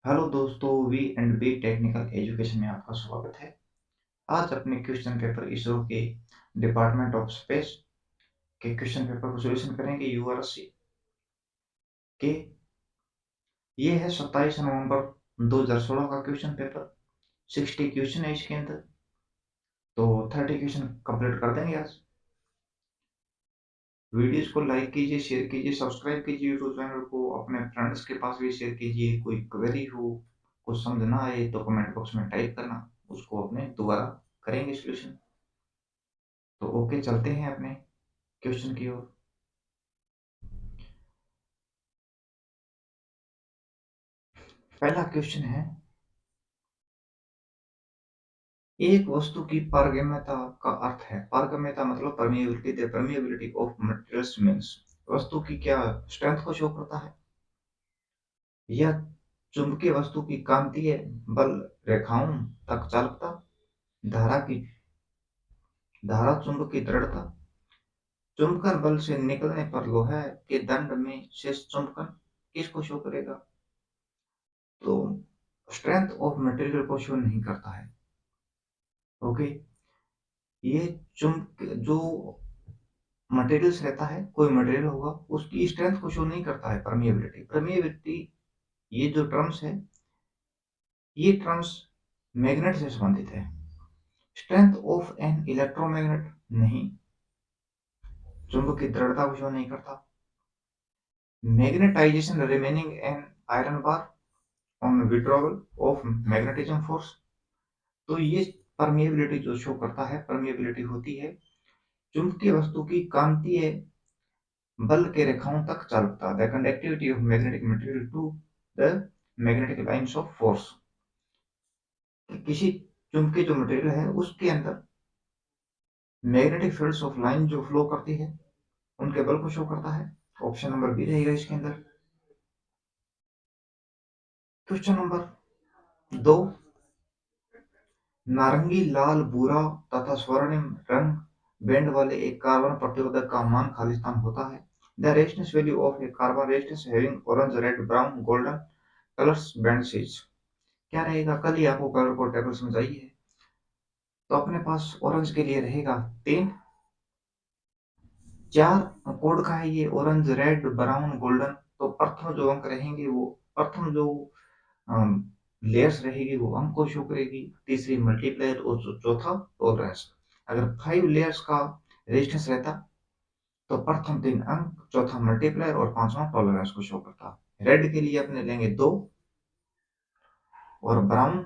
Hello दोस्तों, V and B technical education में आपका स्वागत है। आज अपने क्वेश्चन पेपर इसरो के डिपार्टमेंट ऑफ स्पेस के क्वेश्चन पेपर को सॉल्यूशन करेंगे यूआरसी के। ये है 27 नवंबर 2016 का क्वेश्चन पेपर। 60 क्वेश्चन है इसके अंदर, तो 30 क्वेश्चन कंप्लीट कर देंगे आज। वीडियोस को लाइक कीजिए, शेयर कीजिए, सब्सक्राइब कीजिए यूट्यूब चैनल को, अपने फ्रेंड्स के पास भी शेयर कीजिए। कोई क्वेरी हो, कुछ समझ ना आए तो कमेंट बॉक्स में टाइप करना, उसको अपने दोबारा करेंगे सॉल्यूशन। तो ओके, चलते हैं अपने क्वेश्चन की ओर। पहला क्वेश्चन है, एक वस्तु की पारगम्यता का अर्थ है। पारगम्यता मतलब permeability. The permeability of materials means वस्तु की क्या स्ट्रेंथ को शो करता है। यह चुंबकीय वस्तु की कांतीय बल रेखाओं तक चालकता, धारा की धारा चुंबक की दृढ़ता, चुंबकन बल से निकलने पर लोहे के दंड में शेष चुंबकन किसको शो करेगा। तो स्ट्रेंथ ऑफ मटेरियल को शो नहीं करता है। ओके, ये चुंबक जो मटेरियल्स रहता है, कोई मटेरियल होगा, उसकी स्ट्रेंथ को शो नहीं करता है। परमिएबिलिटी परमिएबिलिटी ये जो टर्म्स है, ये टर्म्स मैग्नेट से संबंधित है। स्ट्रेंथ ऑफ एन इलेक्ट्रोमैग्नेट नहीं, चुंबक की दृढ़ता को शो नहीं करता। Magnetization remaining an iron bar on withdrawal of magnetism force. तो ये परमिएबिलिटी जो शो करता है, परमिएबिलिटी होती है चुंबकीय वस्तु की कांतीय बल के रेखाओं तक चालकता। The conductivity of magnetic material to the magnetic lines of force. किसी चुंबकीय जो मटेरियल है उसके अंदर मैग्नेटिक फील्ड्स ऑफ लाइन जो फ्लो करती है, उनके बल को शो करता है। ऑप्शन नंबर बी रहेगा इसके अंदर। क्वेश्चन नंबर 2, नारंगी, लाल, भूरा तथा स्वर्णिम रंग बैंड वाले एक कार्बन प्रतिरोधक का मान खालिस्तान होता है। The resistance value of a carbon resistance having orange, red, brown, golden colours band sees. क्या रहेगा, कल ही आपको कलर कोड टेबल समझाई है। तो अपने पास ऑरेंज के लिए रहेगा 3, 4 कोड का है ये, ऑरेंज, रेड, ब्राउन, गोल्डन। तो प्रथम जो अंक रहेंगे वो, प्रथम जो लेयर्स रहेगी वो अंक को शो करेगी, तीसरी मल्टीप्लायर और चौथा टॉलरेंस। अगर 5 लेयर्स का रेजिस्टेंस रहता तो प्रथम 3 अंक, चौथा मल्टीप्लायर और पांचवा टॉलरेंस को शो करता। रेड के लिए अपने लेंगे 2, और ब्राउन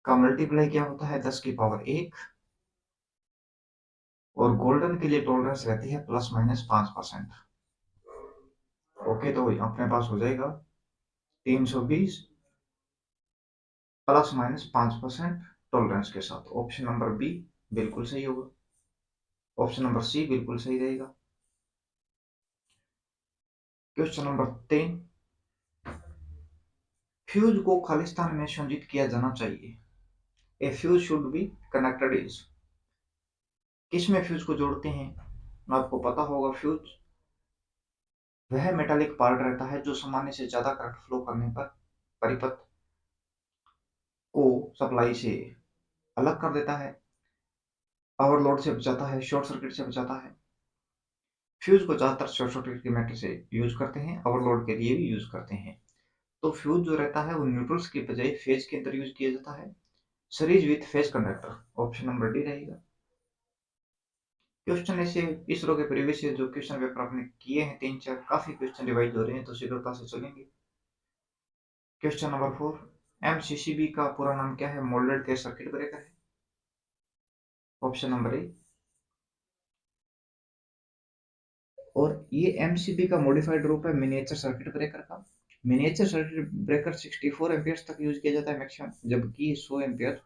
का मल्टीप्लाई क्या होता है 10 की पावर 1, और गोल्डन के लिए टॉलरेंस रहती है ±5%। ओके, तो अपने पास हो जाएगा 320 ±5% टॉलरेंस के साथ। ऑप्शन नंबर बी बिल्कुल सही होगा। ऑप्शन नंबर सी बिल्कुल सही रहेगा। क्वेश्चन नंबर 3, फ्यूज को खालिस्तान में संयोजित किया जाना चाहिए। A fuse should be connected is. किस में फ्यूज को जोड़ते हैं, आपको पता होगा। फ्यूज वह मेटालिक पार्ट रहता है जो सामान्य से ज्यादा करंट फ्लो करने पर परिपथ को सप्लाई से अलग कर देता है, ओवरलोड से बचाता है, शॉर्ट सर्किट से बचाता है। फ्यूज को ज्यादातर शॉर्ट सर्किट के मैटर से यूज करते हैं, ओवरलोड के लिए भी यूज करते हैं। तो फ्यूज जो रहता है वो न्यूट्रल्स की बजाय फेज के अंदर यूज किया जाता है। Series with phase conductor. Option number D रहेगा। क्वेश्चन ऐसे इसरो के प्रीवियस ईयर जो क्वेश्चन पेपर आपने किए हैं 3-4, काफी क्वेश्चन रिवाइज हो रहे हैं, तो शीघ्रता से चलेंगे। क्वेश्चन नंबर 4, एमसीसीबी का पूरा नाम क्या है। मोल्डेड कैश सर्किट ब्रेकर है। Option number A. और ये एमसीबी का मॉडिफाइड रूप है मिनिएचर सर्किट ब्रेकर का। मिनिएचर सर्किट ब्रेकर 64 एम्पियर्स तक यूज किया जाता है मैक्सिमम, जबकि 100 एम्पियर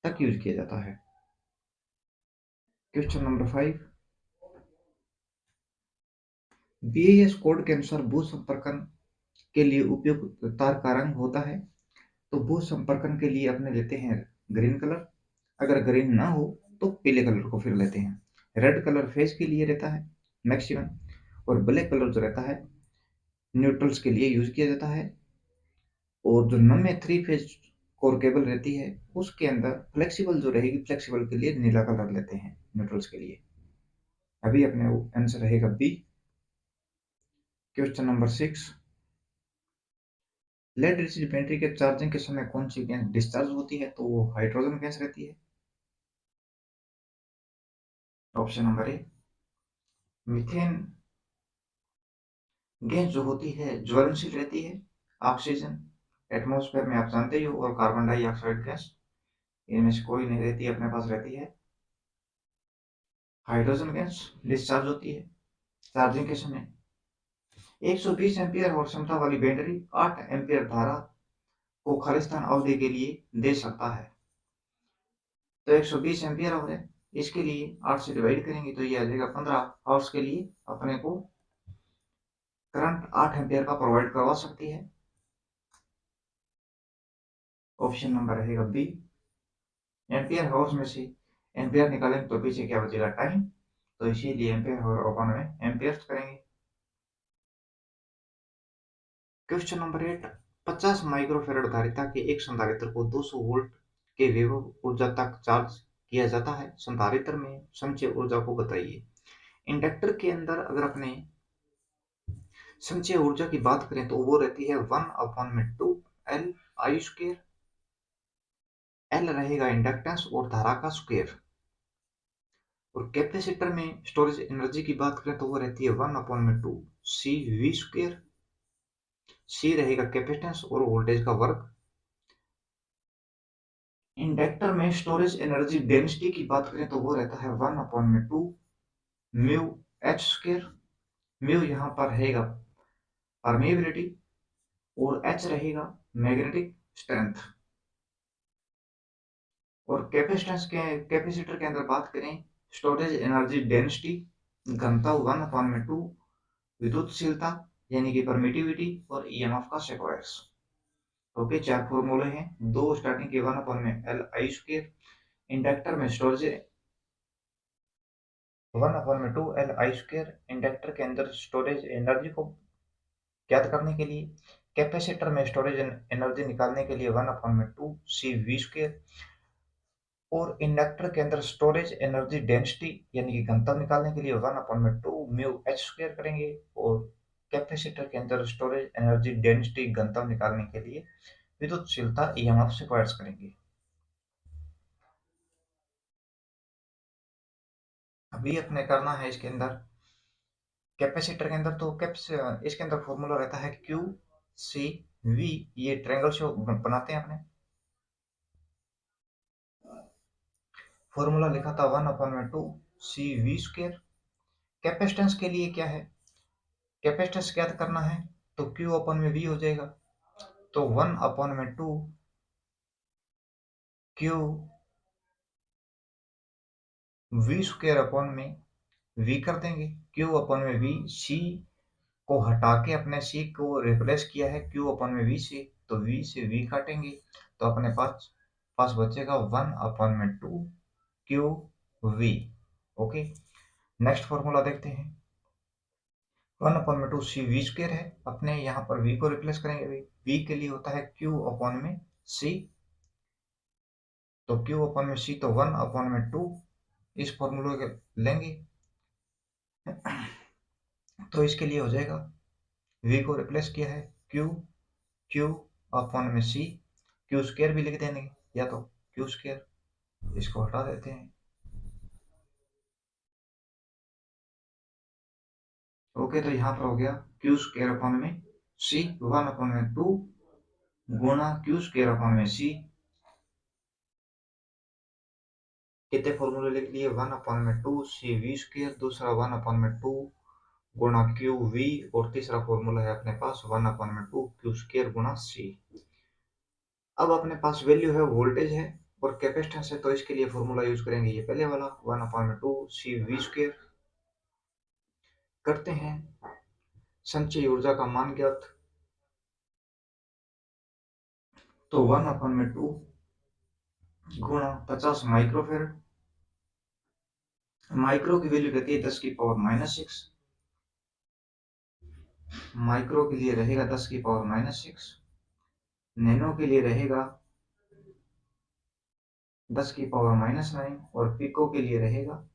तक यूज किया जाता है। क्वेश्चन नंबर 5, बीएएस कोड के अनुसार भू संपर्कन के लिए उपयुक्त तार का रंग होता है। तो भू संपर्कन के लिए अपने लेते हैं ग्रीन कलर, अगर ग्रीन ना हो तो पीले कलर को फिर लेते हैं। रेड कलर फेज के लिए रहता है मैक्सिमम, और ब्लैक कलर जो रहता है न्यूट्रल्स के लिए यूज किया जाता है। और जो नम में थ्री फेज कोर केबल रहती है उसके अंदर फ्लेक्सिबल जो रहेगी, फ्लेक्सिबल के लिए नीला कलर लेते हैं न्यूट्रल्स के लिए। अभी अपने आंसर रहेगा B. Question number 6, lead acid battery के चार्जिंग के समय कौन सी गैस डिस्चार्ज होती है? तो वो हाइड्रोजन गैस रहती है। Option number A methane gas जो होती है ज्वलनशील रहती है। ऑक्सीजन एटमॉस्फेयर में आप जानते ही हो, और कार्बन डाइऑक्साइड गैस, इनमें से कोई नहीं रहती, अपने पास रहती है हाइड्रोजन गैस डिस्चार्ज होती है चार्जिंग के समय। 120 एम्पियर और क्षमता वाली बैटरी 8 एम्पियर धारा को खालिस्तान अवधि के लिए दे सकता है। तो 120 एम्पियर और है, इसके लिए 8 से डिवाइड करेंगे तो ये आ जाएगा 15 आवर्स के लिए अपने को करंट 8 एम्पियर का प्रोवाइड करवा सकती है। ऑप्शन नंबर रहेगा बी। एम्पियर हाउस में से एम्पियर निकालेंगे तो पीछे क्या बचेगा? टाइम। तो इसीलिए एम्पियर हावर अपन में एम्पियर करेंगे। क्वेश्चन नंबर 8, 50 माइक्रोफेरेड धारिता के एक संधारित्र को 200 वोल्ट के विभव ऊर्जा तक चार्ज किया जाता है। संधारित्र में संचय ऊर्जा को बताइए। इंडक्टर के अंदर अगर अपने संचय ऊर्जा की बात करें तो वो रहती है 1/2 L I²। एल रहेगा इंडक्टेंस और धारा का स्क्वायर। और कैपेसिटर में स्टोरेज एनर्जी की बात करें तो वो रहती है 1/2 CV²। सी रहेगा कैपेसिटेंस और वोल्टेज का वर्ग। इंडक्टर में स्टोरेज एनर्जी डेंसिटी की बात करें तो वो रहता है 1/2 μH²। म्यू यहाँ पर रहेगा परमेबिलिटी और एच रहेगा मैग्नेटिक स्ट्रेंथ। और कैपेसिटेंस के कैपेसिटर के अंदर बात करें स्टोरेज एनर्जी डेंसिटी घनता 1/2 विद्युतशीलता यानी कि परमिटिविटी और ईएमएफ का सेक्वायर्स। ओके, चार फॉर्मूले हैं, दो स्टार्टिंग के 1/L I²। इंडक्टर में स्टोरेज 1/2 L I²। इंडक्टर के अंदर स्टोरेज एनर्जी को ज्ञात करने के लिए, कैपेसिटर में स्टोरेज एनर्जी निकालने के लिए 1/2 CV²। और इंडक्टर के अंदर स्टोरेज एनर्जी डेंसिटी यानी कि घनत्व निकालने के लिए 1/2 μH² करेंगे। और कैपेसिटर के अंदर स्टोरेज एनर्जी डेंसिटी घनत्व निकालने के लिए विद्युतशीलता ईएमएफ से क्वाड्स करेंगे। अभी अपने करना है इसके अंदर कैपेसिटर के अंदर, तो इसके अंदर फॉर्मूला रहता है QCV। ये ट्रायंगल शो बनाते हैं अपने। फॉर्मूला लिखा था 1/2 CV²। कैपेसिटेंस के लिए क्या है, कैपेसिटेंस ज्ञात करना है तो Q/V हो जाएगा। तो 1/2 Q V² कर देंगे। Q/V C को हटा के अपने C को रिप्लेस किया है Q/V से, तो V से V काटेंगे तो अपने पास बचेगा 1/2 QV। ओके, नेक्स्ट फॉर्मूला देखते हैं। 1/2 CV² है, अपने यहाँ पर V को रिप्लेस करेंगे। V के लिए होता है Q/C। तो Q/C तो 1/2 इस फॉर्मूले के लेंगे तो इसके लिए हो जाएगा, V को रिप्लेस किया है Q/C। Q² भी लिख देंगे या तो Q², इसको हटा देते हैं। ओके, तो यहाँ पर हो गया Q²/C 1/2 गुणा Q²/C। कितने फॉर्मूले लिख लिए? 1/2 CV², दूसरा 1/2 गुणा QV, और तीसरा फॉर्मूला है अपने पास 1/2 Q² गुणा C। अब अपने पास वैल्यू है वोल्टेज है और कैपेसिटेंस है, तो इसके लिए फॉर्मूला यूज करेंगे ये पहले वाला 1/2 CV²। करते हैं संचय ऊर्जा का मान ज्ञात, तो 1/2 गुणा 50 माइक्रोफेरेड। माइक्रो की वैल्यू रहती है 10⁻⁻⁶। माइक्रो के लिए रहेगा 10⁻⁻⁶। नैनो के लिए रहेगा 10⁻⁻9 और पिको के लिए रहेगा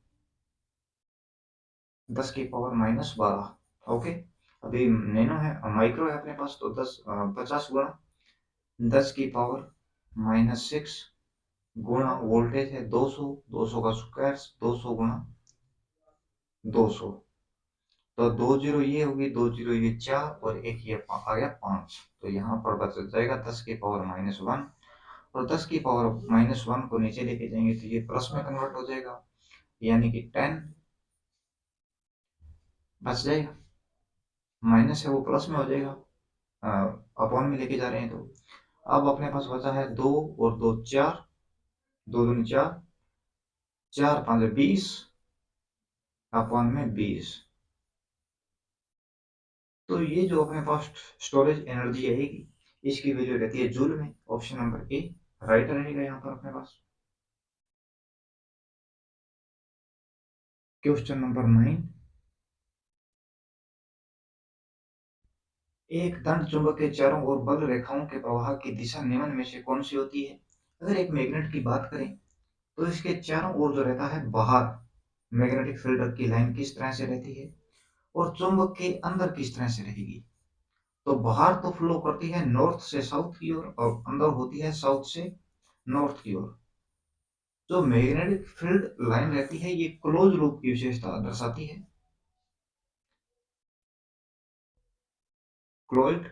10⁻⁻12। ओके, अभी नैनो है, माइक्रो है अपने पास, तो 50 गुणा 10⁻⁻6 गुणा वोल्टेज है 200, 200 का स्क्वायर 200 गुणा 200, तो 2 जीरो ये होगी, 2 जीरो ये 4 और एक ये आ गया 5, तो यहाँ पर बच जाएगा 10⁻⁻1, और 10⁻⁻1 को नीचे लेके जाएंगे तो ये प्लस में कन्वर्ट हो जाएगा, यानी कि 10 बच जाएगा, माइनस है वो प्लस में हो जाएगा, अपॉन में लेके जा रहे हैं तो। अब अपने पास बचा है 2 और 2 4, 2 दूनी 4, 4 5 20 अपॉन में 20। तो ये जो अपने पास स्टोरेज एनर्जी आएगी, इसकी वैल्यू रहती है जूल में। ऑप्शन नंबर ए राइट रहेगा यहाँ पर अपने पास। क्वेश्चन नंबर 9, एक दंड चुंबक के चारों ओर बल रेखाओं के प्रवाह की दिशा निम्न में से कौन सी होती है? अगर एक मैग्नेट की बात करें तो इसके चारों ओर जो रहता है बाहर, मैग्नेटिक फील्ड की लाइन किस तरह से रहती है, और चुंबक के अंदर किस तरह से रहेगी। तो बाहर तो फ्लो करती है नॉर्थ से साउथ की ओर, और अंदर होती है साउथ से नॉर्थ की ओर। जो मैग्नेटिक फील्ड लाइन रहती है ये क्लोज लूप की विशेषता दर्शाती है। क्लोज्ड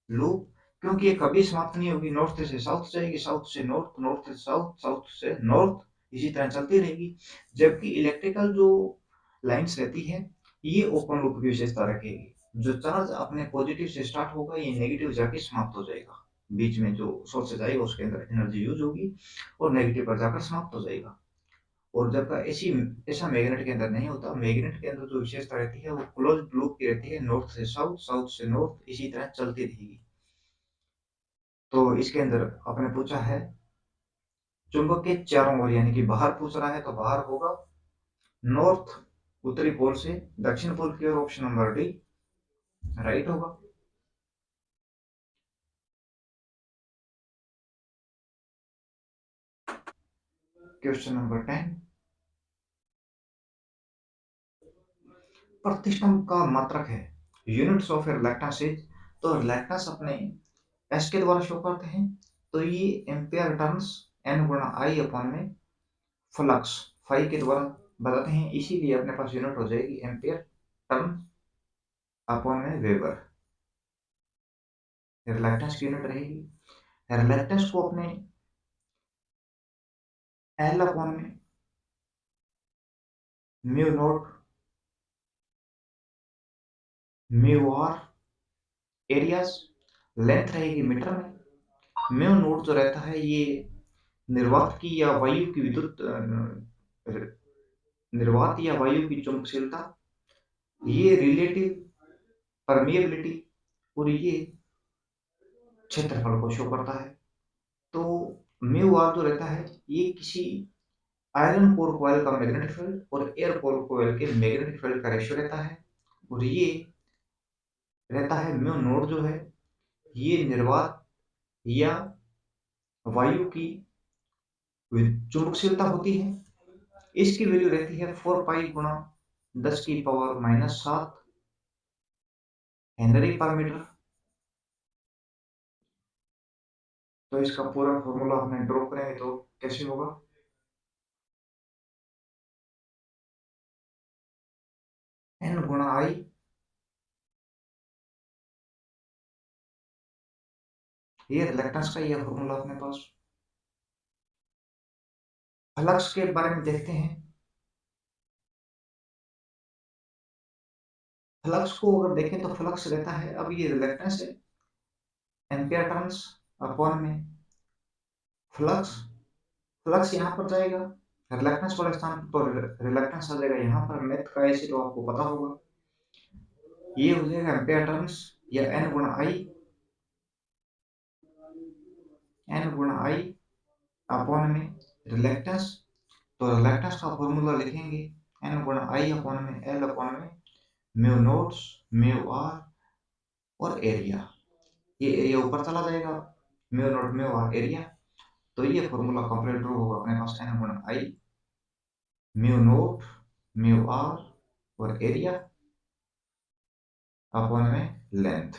लूप, क्योंकि ये कभी समाप्त नहीं होगी, नॉर्थ से साउथ जाएगी, साउथ से नॉर्थ, नॉर्थ से साउथ, साउथ से नॉर्थ, इसी तरह चलती रहेगी। जबकि इलेक्ट्रिकल जो लाइंस रहती है ये ओपन लूप की विशेषता रखेगी। जो चार्ज अपने पॉजिटिव से स्टार्ट होगा ये नेगेटिव जाके समाप्त हो जाएगा, बीच में जो सोर्स जाएगा उसके अंदर एनर्जी यूज होगी और नेगेटिव पर जाकर समाप्त हो जाएगा। और जब का ऐसी ऐसा मैग्नेट के अंदर नहीं होता, मैग्नेट के अंदर जो विशेषता रहती है वो क्लोज लूप की रहती है, नॉर्थ से साउथ, साउथ से नॉर्थ, इसी तरह चलती रहेगी। तो इसके अंदर आपने पूछा है चुंबक के चारों ओर, यानी कि बाहर पूछ रहा है तो बाहर होगा नॉर्थ, उत्तरी पोल से दक्षिण पोल की ओर, ऑप्शन नंबर डी राइट होगा। क्वेश्चन नंबर 10, प्रतिष्ठम का मात्रक है, यूनिट्स ऑफ रिलक्टेंस इज, तो रिलक्टेंस अपने एस के द्वारा शो करते हैं, तो ये एम्पियर टर्न्स एन गुणा आई अपॉन में फ्लक्स फाई के द्वारा बताते हैं, इसीलिए अपने पास यूनिट हो जाएगी एम्पियर टर्न अपॉन में वेबर। रिलक्टेंस की यूनिट रहेगी, रिलक्टेंस को अपने एल अपॉन में mu not mu R areas, length रहेगी मीटर में। म्यू नॉट जो रहता है ये निर्वात की या वायु की विद्युत निर्वात या वायु की चुंबकशीलता, ये रिलेटिव परमिएबिलिटी, और ये क्षेत्रफल को शो करता है। तो म्यू आर जो रहता है ये किसी आयरन कोर कॉइल का मैग्नेटिक फील्ड और एयर कोर कॉइल के मैग्नेटिक फील्ड का रेशियो रहता है, और ये रहता है म्यू नॉट जो है ये निर्वात या वायु की चुंबकशीलता होती है। इसकी वैल्यू रहती है 4 पाई गुणा 10⁻⁷ हेनरी पर मीटर। तो इसका पूरा फॉर्मूला हमें ड्रॉ करेंगे तो कैसे होगा, एन गुणा आई, ये रिलक्टेंस का ये फॉर्मूला अपने पास। फ्लक्स के बारे में देखते हैं। फ्लक्स को अगर देखें तो फ्लक्स रहता है, अब ये रिलक्टेंस है एम्पियर टर्न्स अपॉन में फ्लक्स, फ्लक्स यहाँ पर जाएगा रिलक्टेंस वाले स्थान पर, तो रिलक्टेंस आ जाएगा यहाँ पर, मैथ का ऐसे तो आपको पता होगा, ये हो जाएगा एम्पियर टर्न्स या एन गुणा आई, एन गुणा आई अपॉन में रिलक्टेंस, तो रिलक्टेंस का फॉर्मूला लिखेंगे एन गुणा आई अपॉन में एल अपॉन में म्यू नोट्स म्यू आर और एरिया। ये एरिया ऊपर चला जाएगा, mu not mu R area. तो ये फॉर्मूला कंप्लीट ड्रॉ होगा अपने पास एन गुणा आई म्यू नॉट म्यू आर और एरिया अपॉन में लेंथ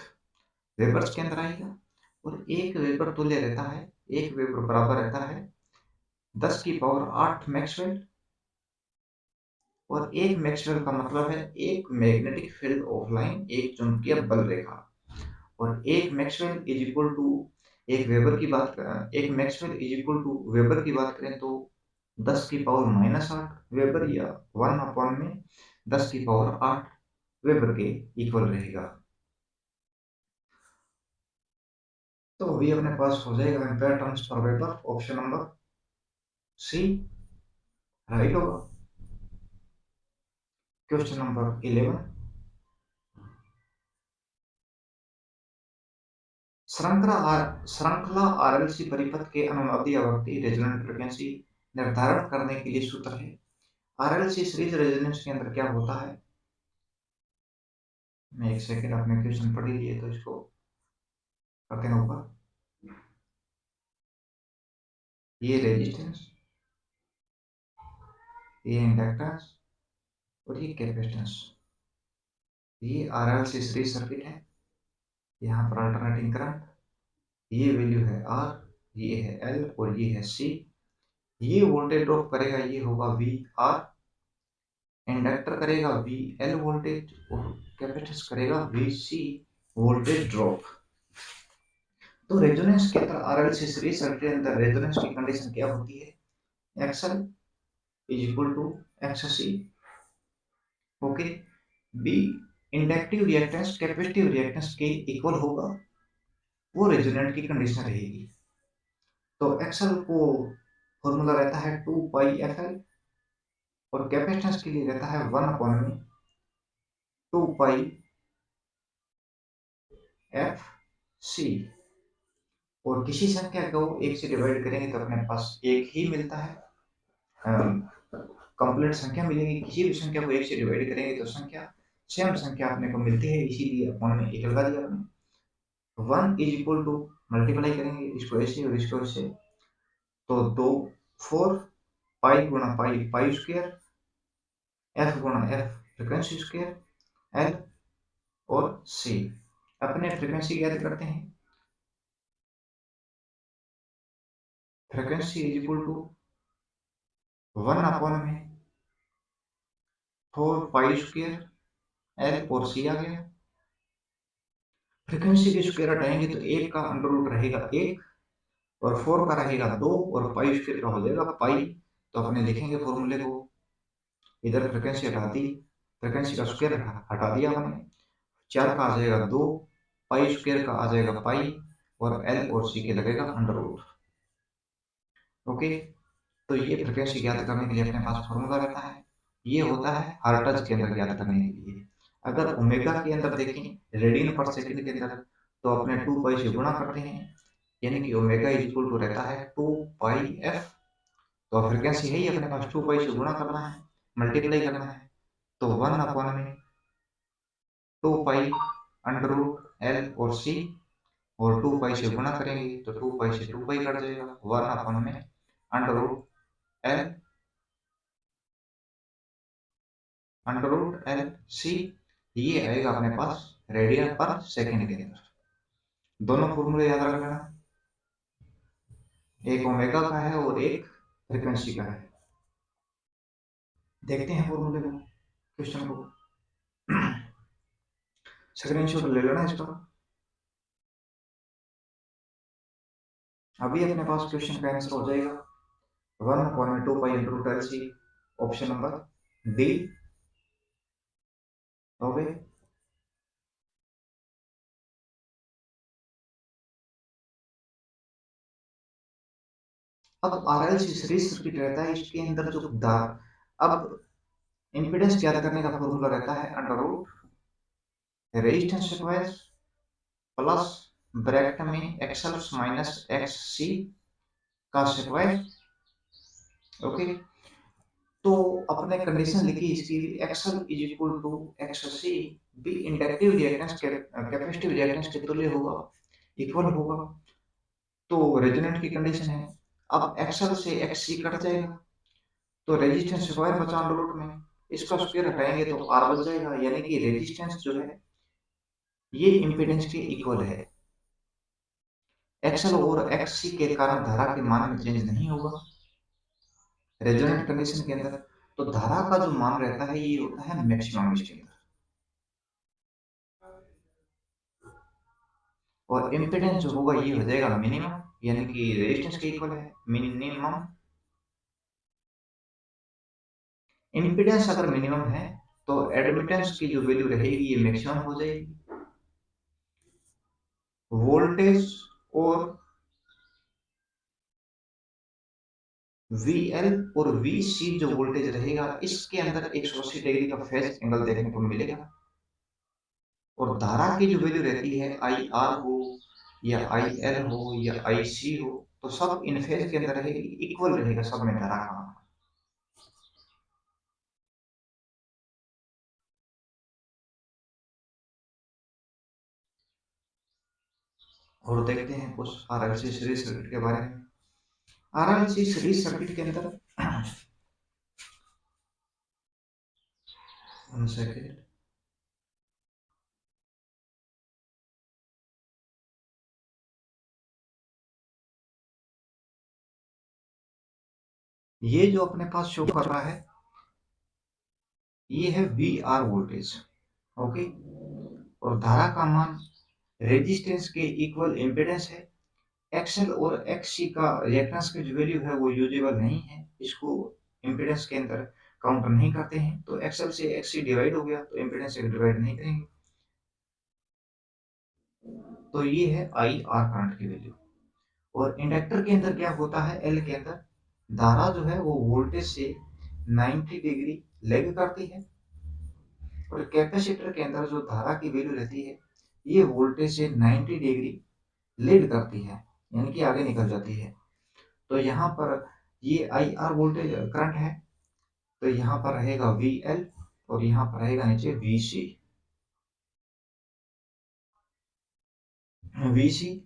वेबर्स के अंदर आएगा। और एक वेबर तुल्य रहता है, एक वेबर बराबर रहता है 10 की पावर 8 मैक्सवेल। और एक मैक्सवेल का मतलब है एक मैग्नेटिक फील्ड ऑफ लाइन, एक चुंबकीय बल रेखा। और एक मैक्सवेल इज इक्वल टू एक वेबर की बात एक maxwell is equal to weber की बात करें तो 10 की पावर -8 वेबर या 1/10 की पावर 8 वेबर के इक्वल रहेगा। तो अभी अपने पास हो जाएगा एम्पेयर टर्न्स पर weber, option number C right होगा। क्वेश्चन नंबर 11, श्रृंखला आरएलसी परिपथ के अनुनादी आवृत्ति रेजोनेंट फ्रीक्वेंसी निर्धारण करने के लिए सूत्र है। आरएलसी सीरीज रेजोनेंस के अंदर क्या होता है? मैं एक सेकंड, आपने क्वेश्चन पढ़ ही लिए तो इसको करते हैं ऊपर। ये रेजिस्टेंस, ये इंडक्टेंस और ये कैपेसिटेंस, ये आरएलसी सीरीज सर्किट है। यहाँ पर अल्टरनेटिंग करंट, ये वैल्यू है आर, ये है एल और ये है सी। ये वोल्टेज ड्रॉप करेगा, ये होगा वी आर। इंडक्टर करेगा वी एल वोल्टेज और कैपेसिटेंस करेगा वी सी वोल्टेज ड्रॉप। तो रेजोनेंस के अंदर आरएलसी सीरीज सर्किट के अंदर रेजोनेंस की कंडीशन क्या होती है? XL is equal to XC. Okay. B inductive reactance capacitive reactance के इक्वल होगा, वो रेजोनेंट की कंडीशन रहेगी। तो एक्सएल को फॉर्मूला रहता है 2 पाई एफ एल और कैपेसिटेंस के लिए रहता है 1/2 पाई एफ सी। और किसी संख्या को एक से डिवाइड करेंगे तो अपने पास एक ही मिलता है, कंप्लीट संख्या मिलेगी। किसी भी संख्या को एक से डिवाइड करेंगे तो संख्या सेम संख्या अपने को मिलती है, इसीलिए अपॉन में एक लगा दिया आपने। 1 इज इक्वल टू मल्टीप्लाई करेंगे इसको ऐसे और इसको ऐसे, तो 4 पाई गुणा पाई पाई स्क्वायर, एफ गुणा एफ फ्रिक्वेंसी स्क्वायर, एल और सी। अपने फ्रिक्वेंसी ज्ञात करते हैं। Frequency is equal to 1/4 pi square L और सी आ गया। फ्रिक्वेंसी के स्क्वायर हटाएंगे तो एक का अंडर रूट रहेगा एक और 4 का रहेगा 2 और पाई स्क्वायर का हो जाएगा पाई। तो अपने लिखेंगे फॉर्मूले को, इधर फ्रिक्वेंसी हटा दी, फ्रिक्वेंसी का स्क्वायर हटा दिया हमने, 4 का आ जाएगा 2, पाई स्क्वायर का आ जाएगा पाई और एल और सी के लगेगा अंडर रूट। ओके। तो ये फ्रिक्वेंसी ज्ञात करने के लिए अपने पास फॉर्मूला रहता है, ये होता है हर्ट्ज के अंदर ज्ञात करने के लिए। अगर ओमेगा के अंदर देखें रेडियन पर सेकंड के अंदर, तो अपने 2 पाई से गुणा करते हैं, यानी कि ओमेगा इज इक्वल टू रहता है 2 पाई एफ। तो फ्रिक्वेंसी है ही अपने पास, 2 पाई से गुणा करना है, मल्टीप्लाई करना है, तो 1/2 पाई अंडर रूट एल और सी। और 2 पाई से गुणा करेंगे तो 2 पाई से 2 पाई कट जाएगा, 1/√एल √एल सी। ये आएगा अपने पास रेडियन पर सेकंड के अंदर। दोनों फॉर्मूले याद रख लेना, एक ओमेगा का है और एक फ्रीक्वेंसी का है। देखते हैं फॉर्मूले को, क्वेश्चन को। स्क्रीनशॉट ले लेना इसका। अभी अपने पास क्वेश्चन का आंसर हो जाएगा 1/2 पाई √एल C, option number D. Okay. अब आरएलसी सीरीज सर्किट रहता है, इसके अंदर जो अब इंपीडेंस ज्ञात करने का फॉर्मूला रहता है under root resistance square plus bracket में एक्सएल माइनस एक्स सी का स्क्वायर। ओके। तो अपने कंडीशन लिखी इसकी, XL is equal to X C. B inductive reactance capacitive reactance के तुल्य होगा, इक्वल होगा, तो रेजोनेंट की कंडीशन है। अब एक्सएल से एक्ससी कट जाएगा, तो रेजिस्टेंस स्क्वायर बचा अंडर रूट में, इसका स्क्वायर हटाएंगे तो आर बच जाएगा, यानी कि रेजिस्टेंस जो है ये इम्पीडेंस के इक्वल है। एक्सएल और एक्ससी के कारण धारा के मान में चेंज नहीं होगा रेजोनेंट कंडीशन के अंदर। तो धारा का जो मान रहता है ये होता है मैक्सिमम इसके अंदर, और इम्पीडेंस जो होगा ये हो जाएगा मिनिमम, यानी कि रेजिस्टेंस के इक्वल है मिनिमम। इम्पीडेंस अगर मिनिमम है तो एडमिटेंस की जो वैल्यू रहेगी ये मैक्सिमम हो जाएगी। वोल्टेज और VL और VC जो वोल्टेज रहेगा इसके अंदर 180 डिग्री का फेज एंगल देखने को मिलेगा। और धारा की जो वैल्यू रहती है IR हो या IL हो या IC हो, तो सब इन फेज के अंदर रहेगी, इक्वल रहेगा सब में धारा का मान। और देखते हैं कुछ RLC सीरीज सर्किट के बारे में। RLC सीरीज सर्किट के अंदर 1 सेकेंड, ये जो अपने पास शो कर रहा है ये है VR वोल्टेज, ओके। और धारा का मान रेजिस्टेंस के इक्वल इम्पीडेंस है। एक्सएल और एक्ससी का रिएक्टेंस की जो वैल्यू है वो यूजेबल नहीं है, इसको इम्पीडेंस के अंदर काउंट नहीं करते हैं। तो एक्सएल से एक्ससी डिवाइड हो गया तो इम्पीडेंस से डिवाइड नहीं करेंगे। तो ये है आई आर करंट की वैल्यू। और इंडक्टर के अंदर क्या होता है, एल के अंदर धारा जो है वो वोल्टेज से 90 डिग्री लेग करती है। और कैपेसिटर के अंदर जो धारा की वैल्यू रहती है ये वोल्टेज से 90 डिग्री लीड करती है, यानी कि आगे निकल जाती है। तो यहाँ पर ये आई आर वोल्टेज करंट है, तो यहाँ पर रहेगा VL और यहाँ पर रहेगा नीचे VC। VC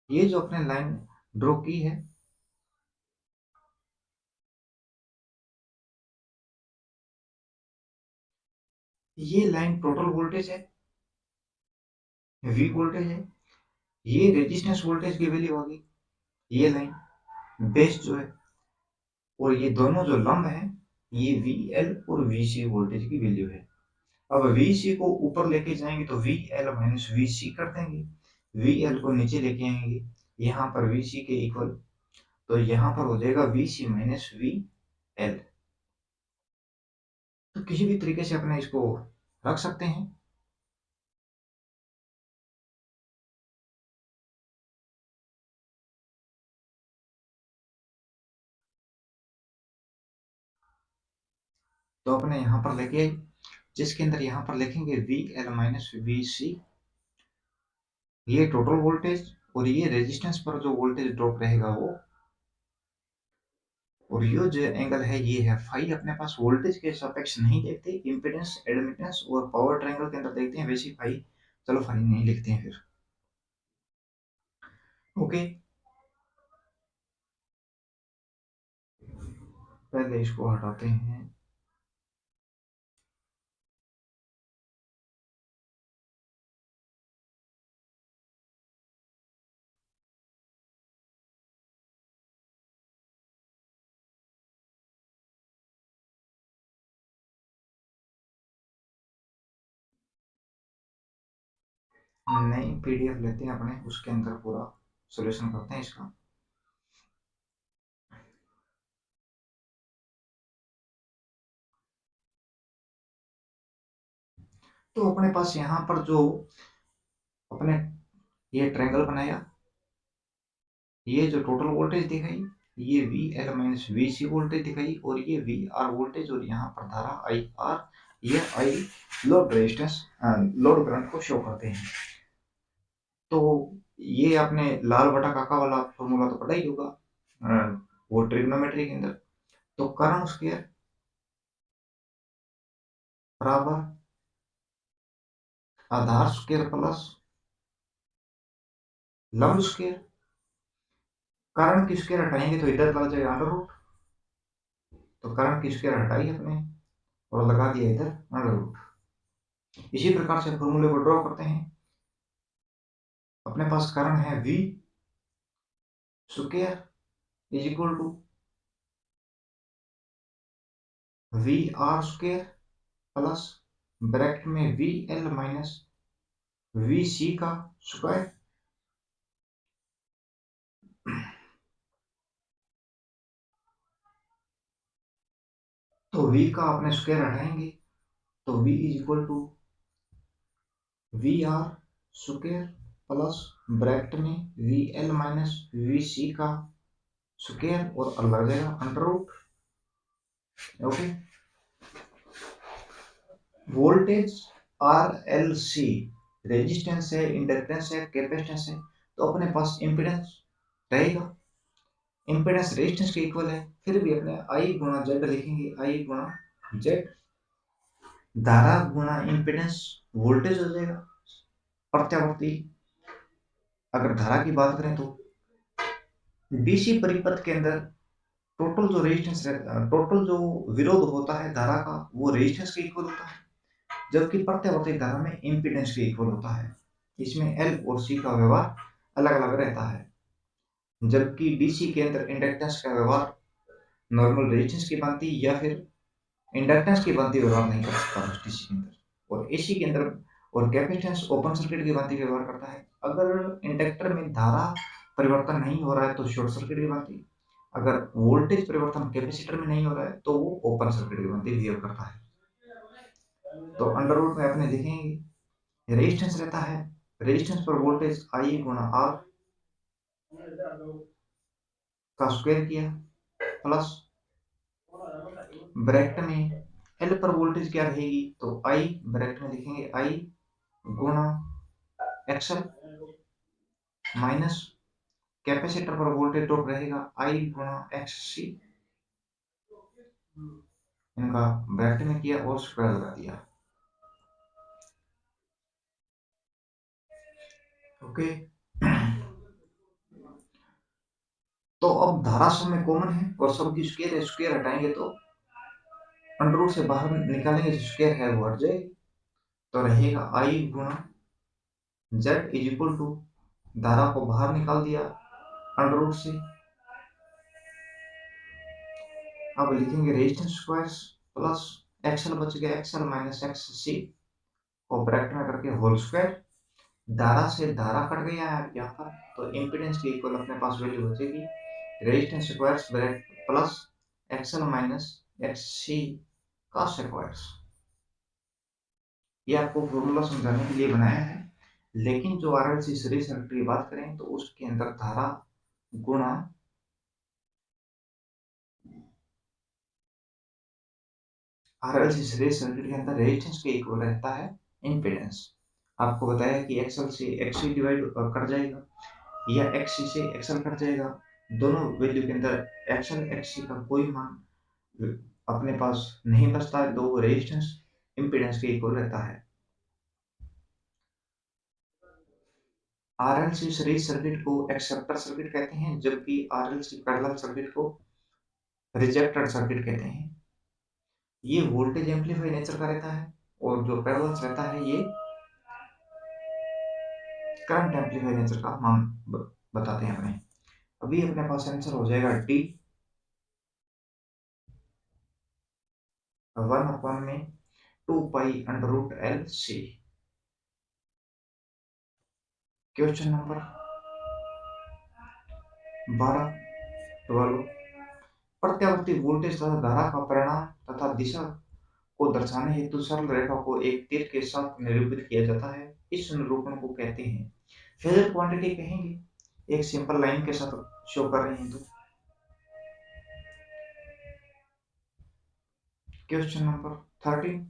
ये जो अपने लाइन ड्रॉ की है ये लाइन टोटल वोल्टेज है, V वोल्टेज है। ये रेजिस्टेंस वोल्टेज की वैल्यू होगी, ये लाइन बेस जो है। और ये दोनों जो लंब है ये VL और VC वोल्टेज की वैल्यू है। अब VC को ऊपर लेके जाएंगे तो VL माइनस VC कर देंगे, VL को नीचे लेके आएंगे यहाँ पर VC के इक्वल, तो यहाँ पर हो जाएगा VC माइनस VL। तो किसी भी तरीके से अपने इसको रख सकते हैं। तो अपने यहाँ पर लेके आए, जिसके अंदर यहाँ पर लिखेंगे VL माइनस VC, ये टोटल वोल्टेज। और ये रेजिस्टेंस पर जो वोल्टेज ड्रॉप रहेगा वो, और ये जो एंगल है ये है फाई। अपने पास वोल्टेज के सापेक्ष नहीं देखते, इम्पीडेंस एडमिटेंस और पावर ट्रायंगल के अंदर देखते हैं, वैसे फाई चलो फाई नहीं लिखते हैं फिर, ओके। पहले इसको हटाते हैं। नई PDF लेते हैं अपने, उसके अंदर पूरा सोल्यूशन करते हैं इसका। तो अपने पास यहाँ पर जो अपने ये ट्रायंगल बनाया, ये जो टोटल वोल्टेज दिखाई ये VL माइनस VC वोल्टेज दिखाई, और ये VR वोल्टेज, और यहाँ पर धारा IR, ये I load resistance load current को शो करते हैं। तो ये आपने लाल बटा काका वाला फॉर्मूला तो पढ़ा ही होगा, वो ट्रिग्नोमेट्री के अंदर। तो कर्न स्क्वायर बराबर आधार स्क्वायर प्लस लंब स्क्वायर। कारण की स्क्वायर हटाएंगे तो इधर लग जाएगा अंडर रूट, तो कारण की स्क्वायर हटाई अपने और लगा दिया इधर अंडर रूट। इसी प्रकार से फॉर्मूले को ड्रॉ करते हैं। अपने पास कारण है v square is equal to V R square plus bracket में V L minus V C का स्क्वायर। तो v का अपने स्क्वायर हटाएंगे तो v is equal to V R square plus bracket में V L minus V C का square और अलग जाएगा under root. Okay, voltage R L C resistance है, इंडक्टेंस है, कैपेसिटेंस है, तो अपने पास इम्पीडेंस रहेगा। इम्पीडेंस रेजिस्टेंस के इक्वल है, फिर भी अपने आई गुणा जेड लिखेंगे, आई गुणा जेड। धारा गुणा इम्पीडेंस वोल्टेज हो जाएगा प्रत्यावर्ती। अगर धारा की बात करें तो डीसी परिपथ के अंदर टोटल जो रेजिस्टेंस टोटल जो विरोध होता है धारा का वो रेजिस्टेंस के इक्वल होता है, जबकि प्रत्यावर्ती धारा में इम्पीडेंस के इक्वल होता है। इसमें एल और सी का व्यवहार अलग अलग रहता है, जबकि डीसी के अंदर इंडक्टेंस का व्यवहार नॉर्मल रेजिस्टेंस की भांति या फिर इंडक्टेंस की भांति व्यवहार नहीं कर सकता डीसी के अंदर। और एसी के अंदर और कैपेसिटेंस ओपन सर्किट की भांति व्यवहार करता है। अगर इंडक्टर में धारा परिवर्तन नहीं हो रहा है तो शॉर्ट सर्किट की भांति, अगर वोल्टेज परिवर्तन कैपेसिटर में नहीं हो रहा है तो वो ओपन सर्किट की भांति बिहेव करता है। तो अंडर रूट में अपने देखेंगे रेजिस्टेंस रहता है, रेजिस्टेंस पर वोल्टेज आई गुणा आर का स्क्वायर किया प्लस ब्रैकेट में एल पर वोल्टेज क्या रहेगी तो आई ब्रैकेट में लिखेंगे आई गुणा एक्सएल माइनस कैपेसिटर पर वोल्टेज ड्रॉप रहेगा आई गुणा एक्स सी। इनका ब्रैकेट में किया और स्क्वायर लगा दिया। ओके, तो अब धारा सब में कॉमन है और सबकी स्क्वायर है, स्क्वायर हटाएंगे तो अंडर रूट से बाहर निकालेंगे तो स्क्वायर है वो हट जाएगी, तो रहेगा आई गुणा जेड इज इक्वल टू धारा को बाहर निकाल दिया अंडर रूट से। अब लिखेंगे रेजिस्टेंस स्क्वायर प्लस एक्सएल बच गया एक्सएल माइनस एक्स सी को ब्रैकेट में करके होल स्क्वायर। धारा से धारा कट गया है यहाँ पर, तो इम्पीडेंस की इक्वल अपने पास वैल्यू बचेगी resistance square bracket plus XL minus X C का स्क्वायर। ये आपको फॉर्मूला समझाने के लिए बनाया है, लेकिन जो आरएलसी सीरीज सर्किट की बात करें तो उसके अंदर धारा गुणा आरएलसी सीरीज सर्किट के अंदर रेजिस्टेंस के इक्वल रहता है इम्पीडेंस। आपको बताया कि एक्सएल से एक्ससी डिवाइड कट जाएगा या एक्ससी से एक्सएल कट जाएगा, दोनों वैल्यू के अंदर एक्सएल एक्ससी का कोई मान अपने पास नहीं बचता है, तो वो रेजिस्टेंस इम्पीडेंस के इक्वल रहता है। आरएलसी सीरीज सर्किट को एक्सेप्टर सर्किट कहते हैं, जबकि आरएलसी पैरेलल सर्किट को रिजेक्टेड सर्किट कहते हैं। ये वोल्टेज एम्पलीफाई नेचर का रहता है और जो पैरेलल रहता है ये करंट एम्पलीफाई नेचर का हम बताते हैं अपने। अभी अपने पास आंसर हो जाएगा डी 1 में 2 pi under root L C. Question number 12 प्रत्यावर्ती वोल्टेज तथा धारा का परिणाम तथा दिशा को दर्शाने हेतु सरल रेखा को एक तीर के साथ निरूपित किया जाता है, इस निरूपण को कहते हैं फेजर क्वांटिटी कहेंगे। एक सिंपल लाइन के साथ शो कर रहे हैं। तो क्वेश्चन नंबर 13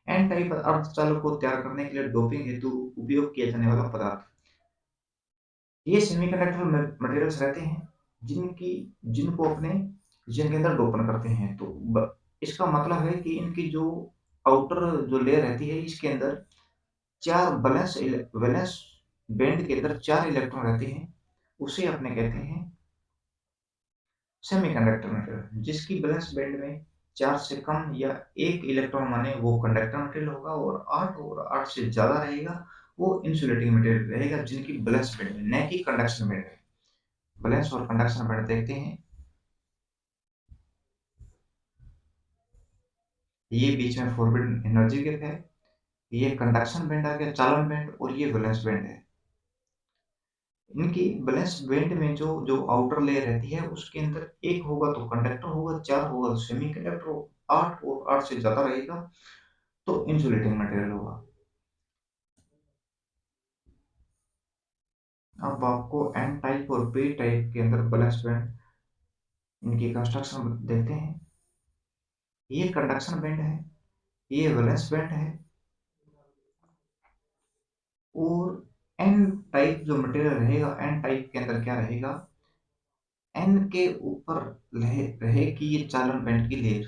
एन टाइप अर्धचालक को तैयार करने के लिए डोपिंग हेतु उपयोग किया जाने वाला पदार्थ। ये सेमीकंडक्टर मटेरियल्स रहते हैं जिनको अपने जिनके अंदर डोपन करते हैं। तो इसका मतलब है कि इनकी जो आउटर जो लेयर रहती है इसके अंदर चार वैलेंस बैंड के अंदर चार इलेक्ट्रॉन रहते हैं, उसे अपने कहते हैं सेमीकंडक्टर मटेरियल। जिसकी वैलेंस बैंड में चार से कम या एक इलेक्ट्रॉन माने वो कंडक्टर मटेरियल होगा, और आठ से ज्यादा रहेगा वो इंसुलेटिंग मटेरियल रहेगा, जिनकी वैलेंस बैंड में न कि कंडक्शन बैंड में। वैलेंस और कंडक्शन बैंड देखते हैं। ये बीच में फॉरबिडन एनर्जी गैप है, ये कंडक्शन बैंड आ गया, चालन बैंड, और ये वैलेंस बैंड है। इनकी वैलेंस बैंड में जो जो आउटर लेयर रहती है उसके अंदर एक होगा तो कंडक्टर होगा, चार होगा तो सेमीकंडक्टर होगा, आठ और आठ से ज्यादा रहेगा तो इंसुलेटिंग मटेरियल होगा। अब आपको एन टाइप और पी टाइप के अंदर वैलेंस बैंड इनकी कंस्ट्रक्शन देखते हैं। ये कंडक्शन बैंड है, ये वैलेंस बैंड है, और एन टाइप जो मटेरियल रहेगा, एन टाइप के अंदर क्या रहेगा, एन के ऊपर रहेगी ये चालन बैंड की लेयर,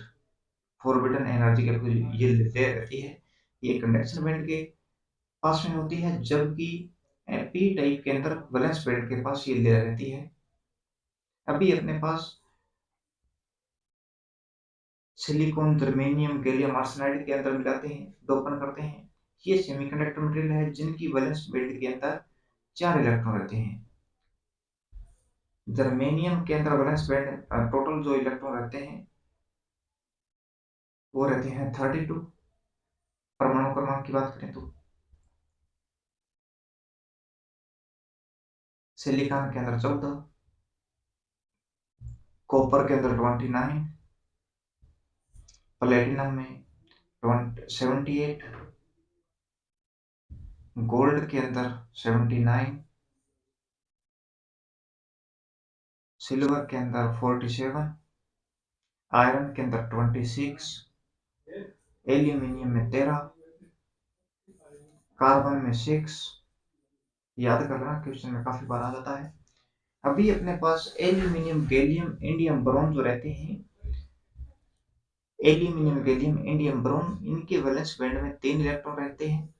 फॉरबिडन एनर्जी के ये लेयर रहती है, ये कंडक्शन बैंड के पास में होती है, जबकि पी टाइप के अंदर वैलेंस बैंड के पास ये लेयर रहती है। अभी अपने पास सिलिकॉन, जर्मेनियम, गैलियम आर्सेनाइड के अंदर मिलाते हैं, डोपन करते हैं। ये सेमीकंडक्टर मटेरियल है जिनकी वैलेंस बैंड के अंदर चार इलेक्ट्रॉन रहते हैं। जर्मेनियम के अंदर वैलेंस बैंड टोटल जो इलेक्ट्रॉन रहते हैं वो रहते हैं 32, परमाणु क्रमांक की बात करें तो। सिलिकॉन के अंदर 14, कॉपर के अंदर 29, प्लेटिनम में 78, गोल्ड के अंदर 79, सिल्वर के अंदर 47, आयरन के अंदर 26, एल्यूमिनियम में 13, कार्बन में 6। याद करना, क्वेश्चन में काफी बार आ जाता है। अभी अपने पास एल्यूमिनियम, गैलियम, इंडियम, बोरॉन जो रहते हैं, एल्यूमिनियम, गैलियम, इंडियम, बोरॉन, इनके वैलेंस बैंड में तीन इलेक्ट्रॉन रहते हैं।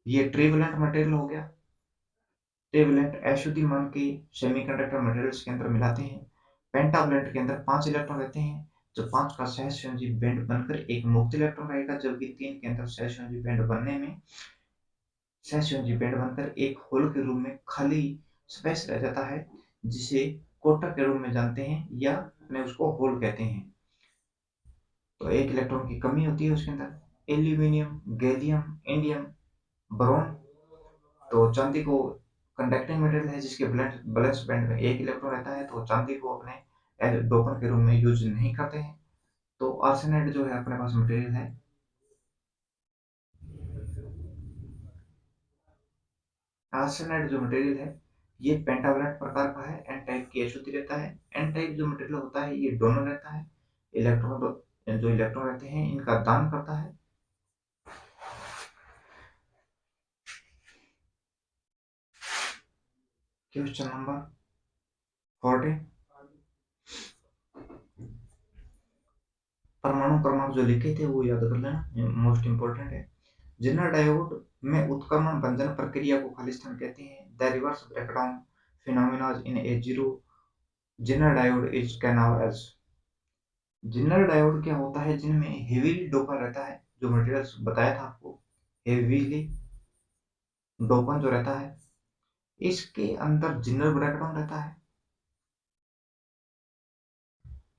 ये ट्रिवलेंट मटेरियल हो गया। ट्रिवलेंट अशुद्धि मान के सेमीकंडक्टर मटेरियल्स के अंदर मिलाते हैं। पेंटावलेंट के अंदर पांच इलेक्ट्रॉन रहते हैं, जो पांच का सहसंयोजी बैंड बनकर एक मुक्त इलेक्ट्रॉन रहेगा, जबकि तीन के अंदर सहसंयोजी बैंड बनने में सहसंयोजी बैंड बनकर एक होल के रूप में खाली स्पेस रह जाता है, जिसे कोटर के रूप में जानते हैं या अपने उसको होल कहते हैं। तो एक इलेक्ट्रॉन की कमी होती है उसके अंदर। एल्यूमिनियम, गैलियम, इंडियम, बोरॉन, तो चांदी को कंडक्टिंग मटेरियल है जिसके वैलेंस बैंड में एक इलेक्ट्रॉन रहता है, तो चांदी को अपने डोपन के रूप में यूज नहीं करते हैं। तो आर्सेनाइड जो है अपने पास मटेरियल है। आर्सेनाइड जो मटेरियल है ये पेंटावलेंट प्रकार का है, एन टाइप की अशुद्धि रहता है। एन टाइप जो मटेरियल होता है ये डोनर रहता है, इलेक्ट्रॉन जो इलेक्ट्रॉन रहते हैं इनका दान करता है। क्वेश्चन नंबर 14, परमाणु क्रमांक जो लिखे थे वो याद कर लेना, मोस्ट इंपोर्टेंट है। जिनर डायोड में उत्क्रमण बंधन प्रक्रिया को खालिस्तान कहते हैं। The reverse breakdown phenomena in a zero Zener diode is can now as. Zener diode क्या होता है, जिनमें हेवीली डोपन रहता है, जो मटेरियल बताया था आपको, हेवीली डोपन जो रहता है, इसके अंदर जिनर ब्रेकडाउन रहता है।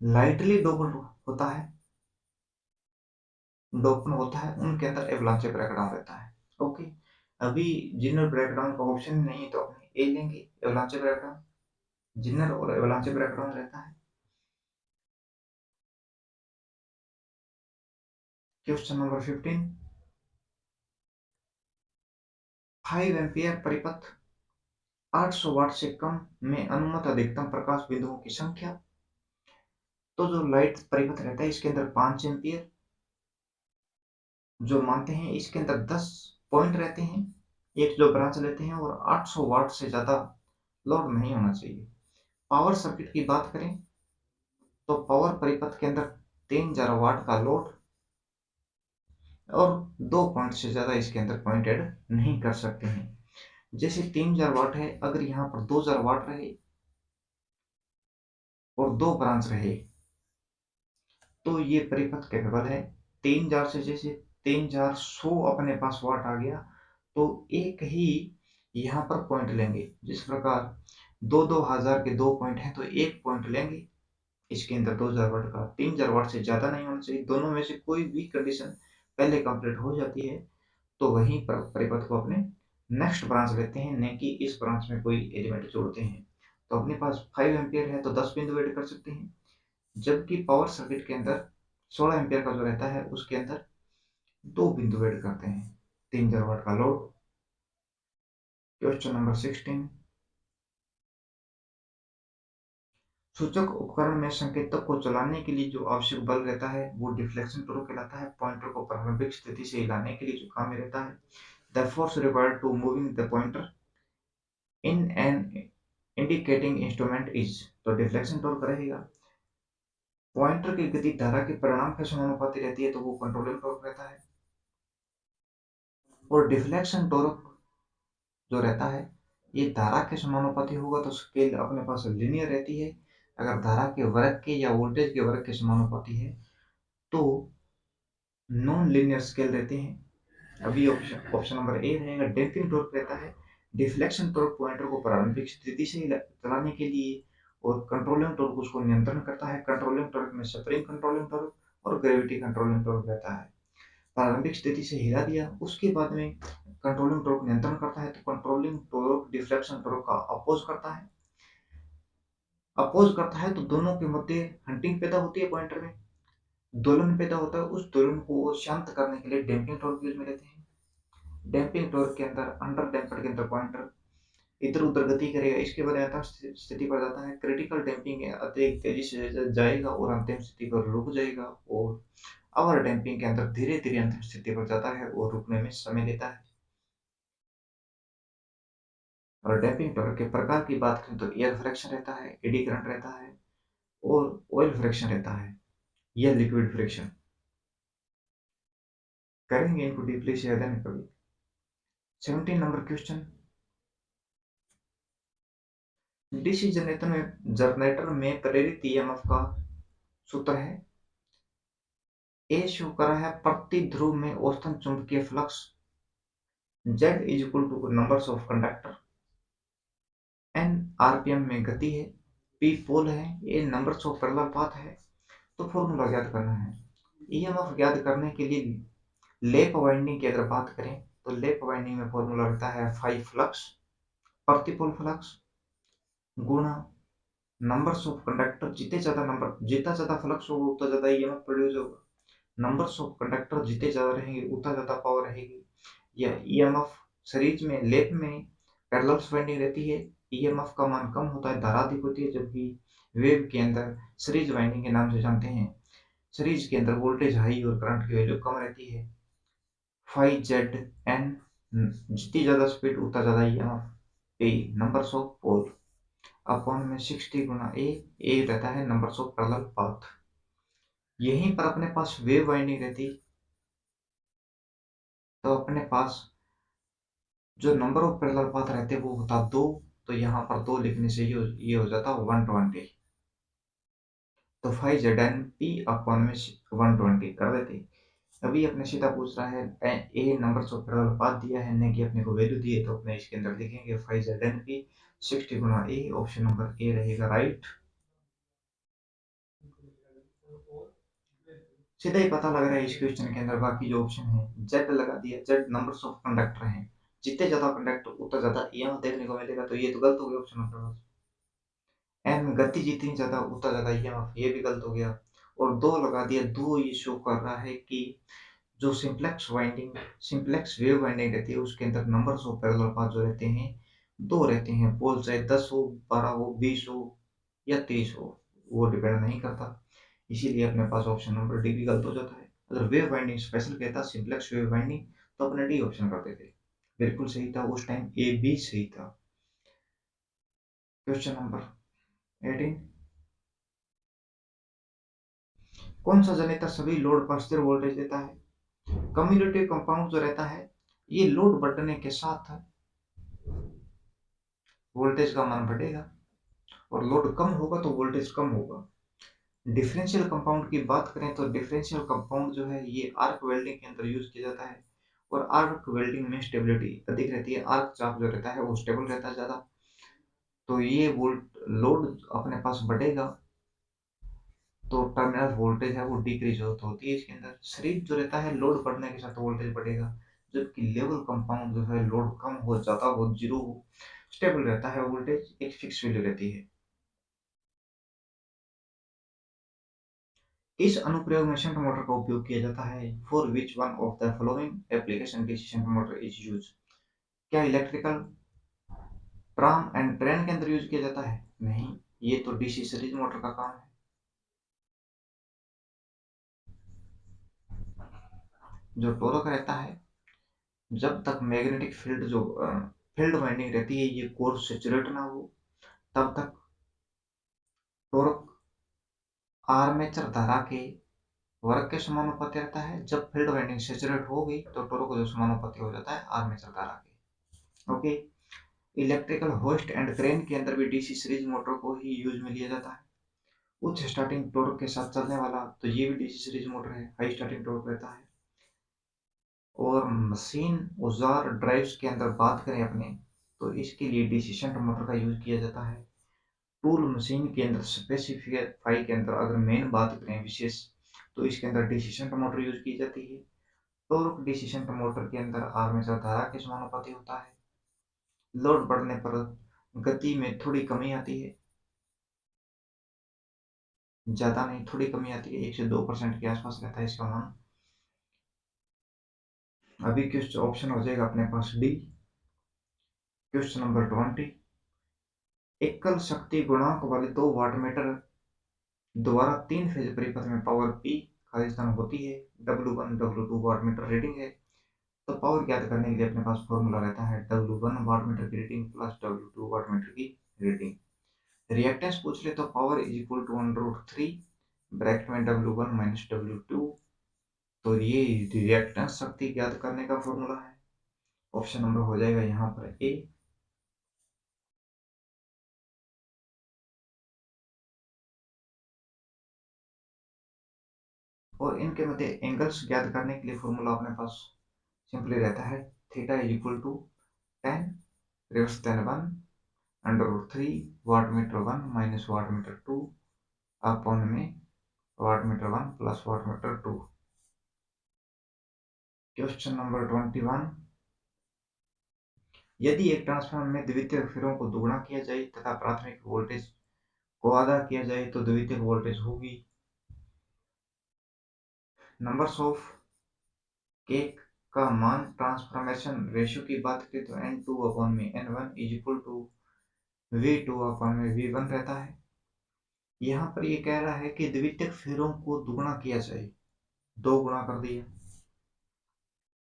लाइटली डोपन होता है, डोपन होता है, उनके अंदर एवलांचे ब्रेकडाउन रहता है। ओके, अभी जिनर ब्रेकडाउन का ऑप्शन नहीं है तो अपने ए लेंगे, एवलांचे ब्रेकडाउन। जिनर और एवलांचे ब्रेकडाउन रहता है। क्वेश्चन नंबर 15, 5 एम्पियर परिपथ 800 वाट से कम में अनुमत अधिकतम प्रकाश बिंदुओं की संख्या। तो जो लाइट परिपथ रहता है इसके अंदर 5 एम्पियर जो मानते हैं, इसके अंदर 10 पॉइंट रहते हैं, एक जो ब्रांच लेते हैं, और 800 वाट से ज्यादा लोड नहीं होना चाहिए। पावर सर्किट की बात करें तो पावर परिपथ के अंदर 3000 वाट का लोड और 2 पॉइंट से ज़्यादा इसके अंदर पॉइंट ऐड नहीं कर सकते हैं। जैसे 3000 वाट है, अगर यहाँ पर 2000 वाट रहे और 2 ब्रांच रहे, तो ये परिपथ कैपेबल है। 3000 से जैसे 3100 अपने पास वाट आ गया, तो एक ही यहाँ पर पॉइंट लेंगे। जिस प्रकार 2-2000 के 2 पॉइंट हैं, तो 1 पॉइंट लेंगे इसके अंदर 2000 वाट का। 3000 वाट से ज़्यादा नहीं होना चाहिए। दोनों में से कोई भी कंडीशन पहले कंप्लीट हो जाती है, तो वहीं पर परिपथ को अपने नेक्स्ट ब्रांच लेते हैं, न कि इस ब्रांच में कोई एलिमेंट जोड़ते हैं। तो अपने पास 5 एम्पियर है, तो 10 बिंदु ऐड कर सकते हैं। जबकि पावर सर्किट के अंदर 16 एम्पियर का जो रहता है, उसके अंदर 2 बिंदु ऐड करते हैं। 3000 वाट का लोड। Question number 16। सूचक उपकरण में संकेतक को चलाने के लिए जो आवश्यक बल रहता है, वो डिफ्लेक्शन टॉर्क कहलाता है। पॉइंटर को प्रारंभिक स्थिति से हिलाने के लिए जो काम में रहता है, the force required to moving the pointer in an indicating instrument is. तो डिफ्लेक्शन टॉर्क रहेगा। पॉइंटर की गति धारा के परिणाम के समानुपाती रहती है, तो वो कंट्रोलिंग टॉर्क रहता है। और डिफ्लेक्शन टॉर्क जो रहता है, ये धारा के समानुपाती होगा, तो स्केल अपने पास लीनियर रहती है। अगर धारा के वर्ग के या वोल्टेज के वर्ग के समानुपाती है, तो नॉन लीनियर स्केल रहते हैं। अभी ऑप्शन नंबर ए रहेगा। डैम्पिंग टॉर्क रहता है। डिफ्लेक्शन टॉर्क पॉइंटर को प्रारंभिक स्थिति से चलाने के लिए, और कंट्रोलिंग टॉर्क उसको नियंत्रण करता है। कंट्रोलिंग टॉर्क में स्प्रिंग कंट्रोलिंग टॉर्क और ग्रेविटी कंट्रोलिंग टॉर्क रहता है। प्रारंभिक स्थिति से हिला दिया, उसके बाद में कंट्रोलिंग टॉर्क नियंत्रण करता है, तो कंट्रोलिंग टॉर्क डिफ्लेक्शन टॉर्क का अपोज करता है। अपोज करता है, तो दोनों के मध्य हंटिंग पैदा होती है। पॉइंटर में दोलन पैदा होता है। उस दोलन को शांत करने के लिए डैम्पिंग टॉर्क यूज में लेते हैं। डैम्पिंग टॉर्क के अंदर, अंडर डैम्पर के अंदर पॉइंटर इधर उधर गति करेगा। इसके बाद यथास्थिति स्थिति पर जाता है। क्रिटिकल डैम्पिंग है, अतिरिक्त तेजी से जाएगा और अंतिम स्थिति पर रुक जाएगा। और ओवर डैम्पिंग के अंदर धीरे धीरे अंतिम स्थिति पर जाता है और रुकने में समय लेता है। और डैम्पिंग टॉर्क के प्रकार की बात करें, तो एयर फ्रिक्शन रहता है, एडी करंट रहता है, और ऑयल फ्रिक्शन रहता है, या लिक्विड फ्रिक्शन। करेंगे इनको डीपली से अध्ययन कभी। 17 नंबर क्वेश्चन। डीसी जनरेटर में प्रेरित ईएमएफ का सूत्र है। ए शो करा है प्रति ध्रुव में औसतन चुंबकीय flux. Z is equal to numbers of conductor. N RPM में गति है। पी पोल है। A numbers of parallel path है। तो फॉर्मूला ज्ञात करना है। ईएमएफ ज्ञात करने के लिए लैप वाइंडिंग की अगर बात करें, तो लैप वाइंडिंग में फॉर्मूला रहता है फाई फ्लक्स प्रति पोल फ्लक्स गुणा नंबर्स ऑफ कंडक्टर। जितना ज्यादा फ्लक्स होगा, उतना ज्यादा ईएमएफ प्रोड्यूस होगा। नंबर्स ऑफ कंडक्टर जितने ज्यादा रहेंगे, उतना ज्यादा पावर रहेगी। या ईएमएफ सीरीज में, लैप में पैरेलल वाइंडिंग रहती है, ईएमएफ का मान कम होता है, धारा अधिक होती है। जबकि वेव के अंदर सीरीज वाइंडिंग के नाम से जानते हैं, सीरीज के अंदर वोल्टेज हाई और करंट की वैल्यू कम रहती है। फाई जेड एन, जितनी ज्यादा स्पीड उतना ज्यादा EMF. A numbers of pole upon में 60 गुना ए रहता है नंबर्स ऑफ पैरेलल पाथ। यहीं पर अपने पास वेव वाइंडिंग रहती, तो अपने पास जो नंबर ऑफ पैरेलल पाथ रहते वो होता 2। तो यहाँ पर 2 लिखने से ये हो जाता 120। तो 5 ZN P अपॉन में 120 कर देते। अभी अपने सीधा पूछ रहा है ए नंबर ऑफ पैरेलल पाथ दिया है, ने कि अपने को वैल्यू दी है, तो अपने इसके अंदर लिखेंगे 5 ZN P 60 Guna A. Option number A रहेगा राइट। सीधा ही पता लग रहा है इस क्वेश्चन के अंदर। बाकी जो ऑप्शन है, जेड लगा दिया। जेड नंबर्स ऑफ कंडक्टर हैं, जितने ज्यादा कंडक्टर उतना ज्यादा ईएमएफ देखने को मिलेगा, तो ये तो गलत हो गया ऑप्शन नंबर। एम गति जितनी ज्यादा उतना ज्यादा ईएमएफ, ये भी गलत हो गया। और दो लगा दिया। दो ये शो कर रहा है कि जो सिंप्लेक्स वेव वाइंडिंग रहती है, उसके अंदर नंबर्स ऑफ पैरेलल पाथ जो रहते हैं, दो रहते हैं। पोल चाहे 10 हो, 12 हो, 20 हो या 30 हो, वो डिपेंड नहीं करता। इसीलिए अपने पास ऑप्शन नंबर डी भी गलत हो जाता है। अगर वेव वाइंडिंग स्पेशल कहता, सिंप्लेक्स वेव वाइंडिंग, तो अपने डी ऑप्शन करते थे। बिल्कुल सही था उस टाइम, ए बी सही था। Question number 18। कौन सा जनरेटर सभी लोड पर स्थिर वोल्टेज देता है? कम्युलेटिव कंपाउंड जो रहता है, ये लोड बढ़ने के साथ वोल्टेज का मान बढ़ेगा, और लोड कम होगा तो वोल्टेज कम होगा। डिफरेंशियल कंपाउंड की बात करें तो डिफरेंशियल कंपाउंड जो है ये आर्क वेल्डिंग के अंदर यूज किया जाता है, और आर्क वेल्डिंग में स्टेबिलिटी अधिक रहती है, आर्क चाप जो रहता है वो स्टेबल रहता है ज़्यादा। तो ये वोल्ट लोड अपने पास बढ़ेगा तो टर्मिनल वोल्टेज है वो डिक्रीज होती है इसके अंदर। सीरीज जो रहता है लोड बढ़ने के साथ वोल्टेज बढ़ेगा, जबकि लेवल कंपाउंड जो है लोड कम हो ज़्यादा हो जीरो हो स्टेबल रहता है, वोल्टेज एक फिक्स वैल्यू रहती है। इस अनुप्रयोग में शंट मोटर का उपयोग किया जाता है। For which one of the following application DC shunt motor is use? क्या इलेक्ट्रिकल ट्राम एंड ट्रेन के अंदर यूज किया जाता है? नहीं, ये तो डीसी सीरीज मोटर का काम है। जो टोरक रहता है, जब तक मैग्नेटिक फील्ड जो फील्ड वाइंडिंग रहती है ये कोर सेचुरेट ना हो, तब तक टोरक आर्मेचर धारा के वर्ग के समानुपाती रहता है। जब फील्ड वाइंडिंग सेचुरेट हो गई तो टोरक जो समानुपाती हो जाता है आर्मेचर धारा के। Okay. Electrical host and crane के अंदर भी डीसी सीरीज मोटर को ही यूज में लिया जाता है। उच्च स्टार्टिंग टॉर्क के साथ चलने वाला तो ये भी डीसी सीरीज मोटर है, हाई स्टार्टिंग टॉर्क रहता है। और मशीन औजार ड्राइव्स के अंदर बात करें अपने, तो इसके लिए डीसी शंट मोटर का यूज किया जाता है। टूल मशीन के अंदर स्पेसिफाई के अंदर अगर मेन बात करें विशेष, तो इसके अंदर डीसी शंट मोटर यूज की जाती है। टॉर्क डीसी शंट मोटर के अंदर आर्मेचर धारा के समानुपाती होता है। लोड बढ़ने पर गति में थोड़ी कमी आती है, ज्यादा नहीं, थोड़ी कमी आती है, 1 से 2% के आसपास रहता है इसका मान। अभी क्वेश्चन ऑप्शन हो जाएगा अपने पास डी। Question number 20। एकल शक्ति गुणांक वाले दो वाटमीटर द्वारा 3 फेज परिपथ में पावर पी खालिस्तान होती है। W1 W2 वाटमीटर रीडिंग है, तो पावर ज्ञात करने के लिए अपने पास फॉर्मूला रहता है W1 वाटमीटर की रीडिंग प्लस W2 वाटमीटर की रीडिंग। रिएक्टेंस पूछ ले तो power is equal to √3 bracket में W1 माइनस W2। तो ये रिएक्टेंस शक्ति ज्ञात करने का फॉर्मूला है। ऑप्शन नंबर हो जाएगा यहाँ पर ए। और इनके मध्य एंगल्स ज्ञात करने के लिए फॉर्मूला अपने पास सिंपली रहता है theta is equal to tan raise tan 1 √3 wattmeter 1 minus wattmeter 2 upon में wattmeter 1 plus wattmeter 2। Question number 21। यदि एक ट्रांसफार्मर में द्वितीयक फेरों को दोगुना किया जाए तथा प्राथमिक वोल्टेज को आधा किया जाए तो द्वितीयक वोल्टेज होगी। नंबर्स ऑफ के का मान ट्रांसफॉर्मेशन रेशियो की बात करें तो N2 अपॉन में N1 is equal to V2 upon में V1 रहता है। यहाँ पर ये कह रहा है कि द्वितीयक फेरों को दुगुना किया जाए, दो गुना कर दिया,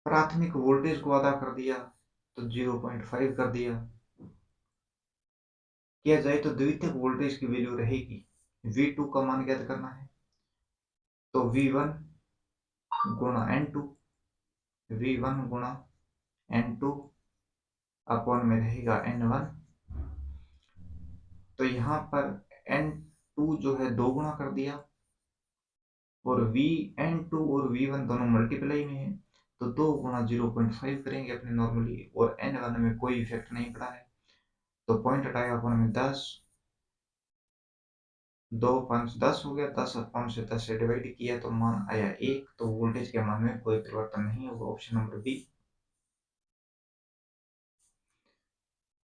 प्राथमिक वोल्टेज को आधा कर दिया तो 0.5 कर दिया, किया जाए तो द्वितीयक वोल्टेज की वैल्यू रहेगी। V2 का मान ज्ञात करना है तो V1 गुणा N2, V1 गुणा N2 अपॉन में रहेगा N1। तो यहाँ पर N2 जो है दो गुना कर दिया, और N2 और V1 दोनों मल्टीप्लाई में है तो 2 गुणा 0.5 करेंगे अपने नॉर्मली, और N1 में कोई इफेक्ट नहीं पड़ा है तो पॉइंट हटाया अपॉन में 10, 2 5 10 हो गया, 10 अपॉन से 10 से डिवाइड किया तो मान आया 1। तो वोल्टेज के मान में कोई परिवर्तन नहीं होगा। Option number B.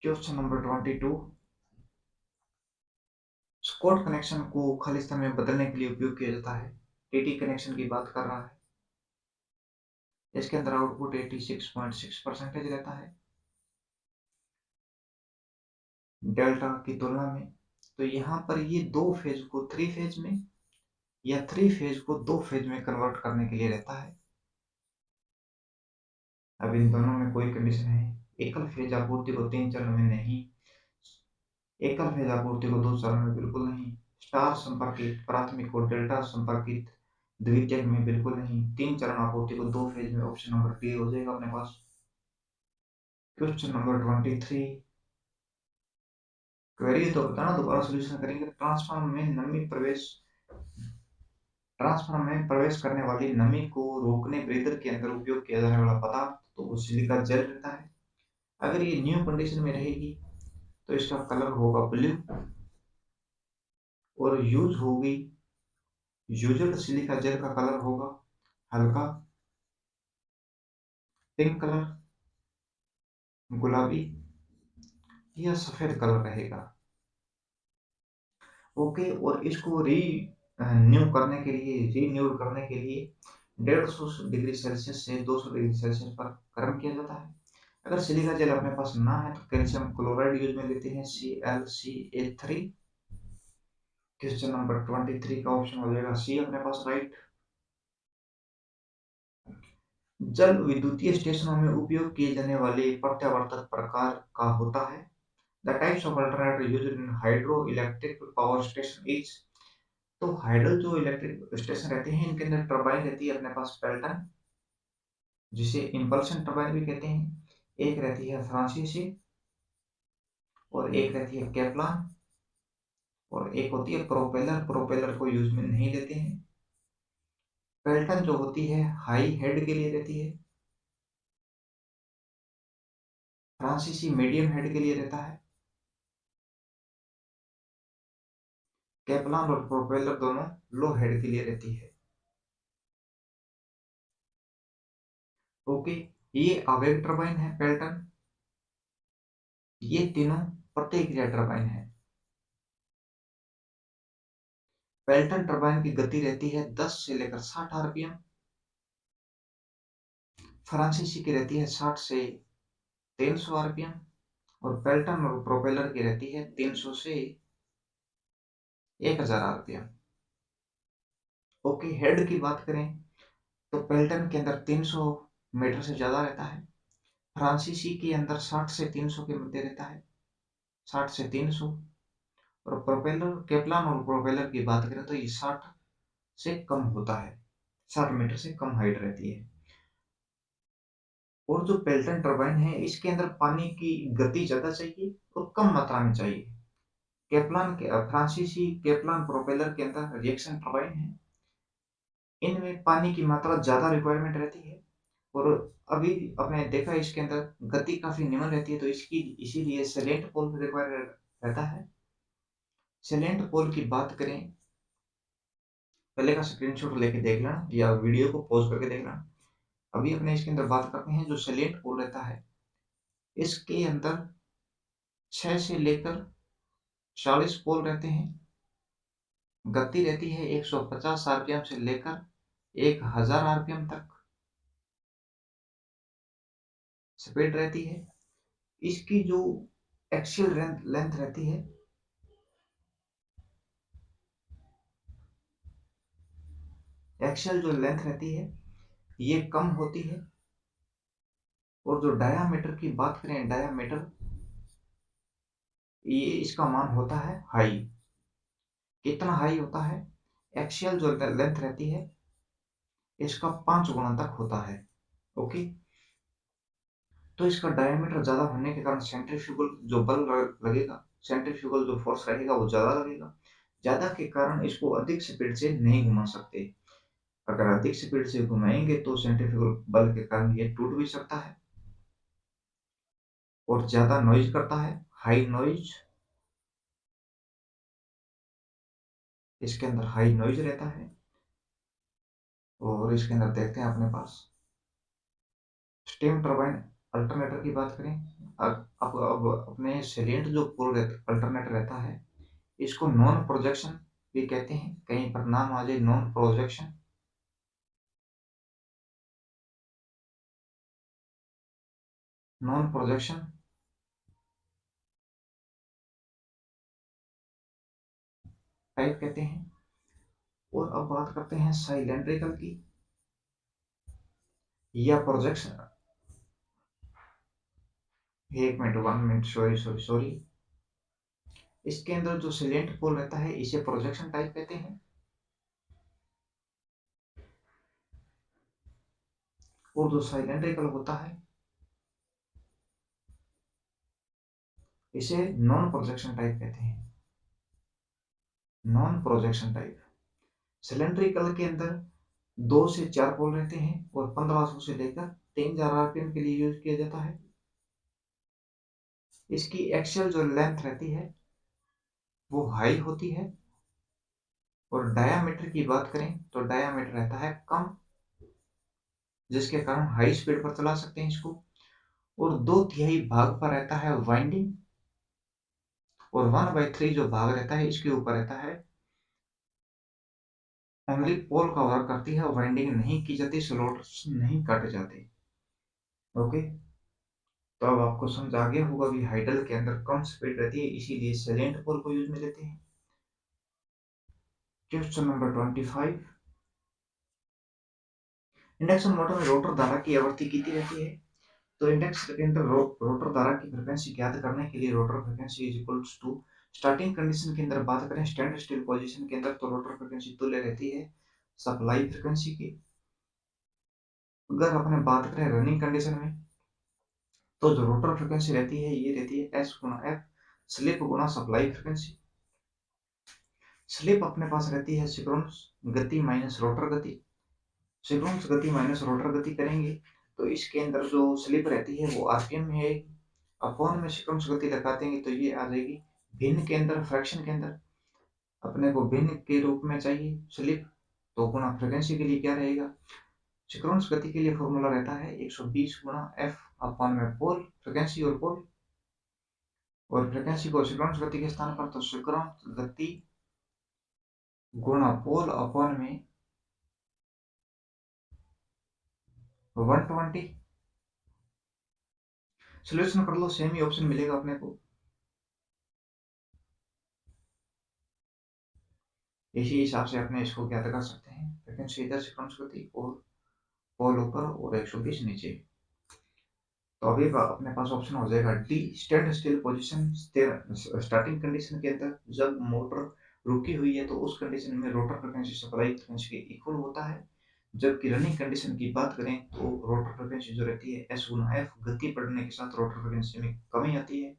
Question number 22। Scott connection को खालिस्तान में बदलने के लिए उपयोग किया जाता है। टीटी कनेक्शन की बात कर रहा है, इसके अंदर आउटपुट 86.6% रहता है डेल्टा की तुलना में। तो यहाँ पर ये दो फेज को थ्री फेज में या थ्री फेज को दो फेज में कन्वर्ट करने के लिए रहता है। अब इन दोनों में कोई कंडीशन है, एकल फेज आपूर्ति को 3 चरण में नहीं, एकल फेज आपूर्ति को 2 चरण में बिल्कुल नहीं, स्टार संपर्कित प्राथमिक और डेल्टा संपर्कित द्वितीयक में बिल्कुल नहीं। 3 चरण आपूर्ति को 2 फेज में, ऑप्शन नंबर डी हो जाएगा अपने पास। क्वेश्चन नंबर 23, क्वेरी तो बताना, दोबारा सॉल्यूशन करेंगे। ट्रांसफार्मर में प्रवेश करने वाली नमी को रोकने ब्रीदर के अंदर उपयोग किया जाने वाला पदार्थ तो वो सिलिका जेल रहता है। अगर ये न्यू कंडीशन में रहेगी तो इसका कलर होगा ब्लू, और यूज्ड सिलिका जेल का कलर होगा हल्का पिंक कलर, गुलाबी या सफेद कलर रहेगा। ओके, और इसको रीन्यूड करने के लिए 150 डिग्री सेल्सियस से 200 डिग्री सेल्सियस पर गर्म किया जाता है। अगर सिलिका जेल अपने पास ना है तो कैल्शियम क्लोराइड यूज में लेते हैं, ClCa3। क्वेश्चन नंबर 23 का ऑप्शन हो जाएगा सी अपने पास, राइट। जल विद्युतीय स्टेशनों में उपयोग किए जाने वाले प्रत्यावर्तक प्रकार का होता है। The types of alternator used in hydro electric power station is. तो हाइडल जो इलेक्ट्रिक स्टेशन रहते हैं इनके अंदर टरबाइन रहती है अपने पास पेल्टन, जिसे इंपल्शन टरबाइन भी कहते हैं। एक रहती है फ्रांसीसी, और एक रहती है केपलान, और एक होती है प्रोपेलर। प्रोपेलर को यूज में नहीं लेते हैं। पेल्टन जो होती है हाई हेड के लिए रहती है, फ्रांसीसी मीडियम हेड के लिए रहता है, केपलान और प्रोपेलर दोनों लो हेड के लिए रहती है। ओके, ये आवेग टरबाइन है पेल्टन, ये तीनों प्रतिक्रिया टरबाइन है। पेल्टन टरबाइन की गति रहती है 10 से लेकर 60 आरपीएम, फ्रांसीसी की रहती है 60 से 300 आरपीएम, और पेल्टन और प्रोपेलर की रहती है 300 से 1000 आरपीएम। ओके, हेड की बात करें तो पेल्टन के अंदर 300 मीटर से ज्यादा रहता है, फ्रांसीसी के अंदर 60 से 300 के मध्य रहता है, 60 से 300। और प्रोपेलर, केपलान और प्रोपेलर की बात करें तो ये 60 से कम होता है, 60 मीटर से कम हाइट रहती है। और जो पेल्टन टरबाइन है इसके अंदर पानी की गति ज्यादा चाहिए और कम मात्रा में चाहिए। फ्रांसीसी केपलान प्रोपेलर के अंदर रिएक्शन टरबाइन है, इनमें पानी की मात्रा ज्यादा रिक्वायरमेंट रहती है। और अभी आपने देखा इसके अंदर गति काफी निम्न रहती है, तो इसकी इसीलिए सेलेंट पोल रिक्वायर रहता है। सेलेंट पोल की बात करें, पहले का स्क्रीनशॉट लेके देख लेना या वीडियो को पॉज करके देखना। अभी अपने इसके अंदर बात करते हैं जो सेलेंट पोल रहता है, इसके अंदर 6 से लेकर 40 पोल रहते हैं। गति रहती है 150 आरपीएम से लेकर 1000 आरपीएम तक स्पीड रहती है। इसकी जो एक्सियल लेंथ रहती है, एक्सियल जो लेंथ रहती है ये कम होती है। और जो डायामीटर की बात करें, डायामीटर ये इसका मान होता है हाई। कितना हाई होता है? एक्सियल जो लेंथ रहती है इसका 5 गुना तक होता है। ओके, तो इसका डायमीटर ज्यादा होने के कारण सेंट्रीफ्यूगल जो बल लगेगा, सेंट्रीफ्यूगल जो फोर्स रहेगा वो ज्यादा लगेगा। ज्यादा के कारण इसको अधिक स्पीड से नहीं घुमा सकते। अगर अधिक स्पीड से घुमाएंगे तो सेंट्रीफ्यूगल बल के कारण ये टूट भी सकता है। और ज्यादा नॉइज करता है, हाई नॉइज, इसके अंदर हाई नॉइज रहता है। और इसके अंदर देखते हैं अपने पास स्टीम टरबाइन अल्टरनेटर की बात करें। अब अपने सेलेंट जो पोल अल्टरनेटर रहता है इसको नॉन प्रोजेक्शन भी कहते हैं, कहीं पर नाम आ जाए non projection. Non projection type कहते हैं। और अब बात करते हैं साइलेंड्रिकल की या प्रोजेक्शन। एक minute, 1 minute, sorry sorry sorry. इसके अंदर जो सिलेंट पोल रहता है इसे प्रोजेक्शन टाइप कहते हैं। और जो सिलेंड्रिकल होता है इसे नॉन प्रोजेक्शन टाइप कहते हैं। Non projection type. सिलेंड्रिकल के अंदर 2 से 4 पोल रहते हैं और 1500 से लेकर 3000 आरपीएम के लिए यूज किया जाता है। इसकी एक्सियल जो लेंथ रहती है वो हाई होती है और डायामीटर की बात करें तो डायामीटर रहता है कम, जिसके कारण हाई स्पीड पर चला सकते हैं इसको। और 2/3 भाग पर रहता है वाइंडिंग और 1/3 जो भाग रहता है इसके ऊपर रहता है ओनली पोल का वर्क करती है, वाइंडिंग नहीं की जाती, स्लॉट्स नहीं काटे जाते। ओके, तो अब आपको समझ आ गया होगा कि हाइडल के अंदर कम स्पीड रहती है, इसीलिए सैलेंट पोल को यूज में लेते हैं। Question number 25। इंडक्शन मोटर में रोटर धारा की आवृत्ति कितनी रहती है? तो इंडक्शन के अंदर रोटर धारा की फ्रीक्वेंसी ज्ञात करने के लिए rotor frequency is equals to, starting condition के अंदर बात करें स्टैंड स्टिल पोजीशन के अंदर तो रोटर फ्रीक्वेंसी तुल्य रहती है सप्लाई फ्रीक्वेंसी की। अगर अपने बात करें रनिंग कंडीशन में तो जो रोटर फ्रीक्वेंसी रहती है ये रहती है एस गुना एफ, स्लिप गुना सप्लाई फ्रीक्वेंसी। स्लिप अपने पास रहती है सिंक्रोनस गति माइनस रोटर गति। सिंक्रोनस गति माइनस रोटर गति करेंगे तो इसके अंदर जो स्लिप रहती है वो आरपीएम में है, अपॉन में सिंक्रोनस गति लगा देंगे तो ये आ जाएगी भिन्न के अंदर, फ्रैक्शन के अंदर अपने को भिन्न के रूप में चाहिए स्लिप, तो गुना फ्रीक्वेंसी के लिए क्या रहेगा, सिंक्रोनस गति के लिए फॉर्मूला रहता है 120 गुना एफ अपॉन में पोल फ्रीक्वेंसी और पोल, और फ्रीक्वेंसी को सिंक्रोनस गति के स्थान पर तो सिंक्रोनस गति गुणा पोल अपॉन में 120। सोल्यूशन कर लो, सेम ही ऑप्शन मिलेगा अपने को। इसी हिसाब से अपने इसको ज्ञात कर सकते हैं, फ्रीक्वेंसी इधर सिंक्रोनस गति और पोल ऊपर और 120 नीचे। तो अभी अपने पास ऑप्शन हो जाएगा D, stand still position. Starting condition के अंदर जब मोटर रुकी हुई है तो उस कंडीशन में रोटर फ्रीक्वेंसी सप्लाई फ्रीक्वेंसी के इक्वल होता है, जबकि रनिंग कंडीशन की बात करें तो रोटर फ्रीक्वेंसी जो रहती है एस गुना एफ, गति बढ़ने के साथ रोटर फ्रीक्वेंसी में कमी आती है।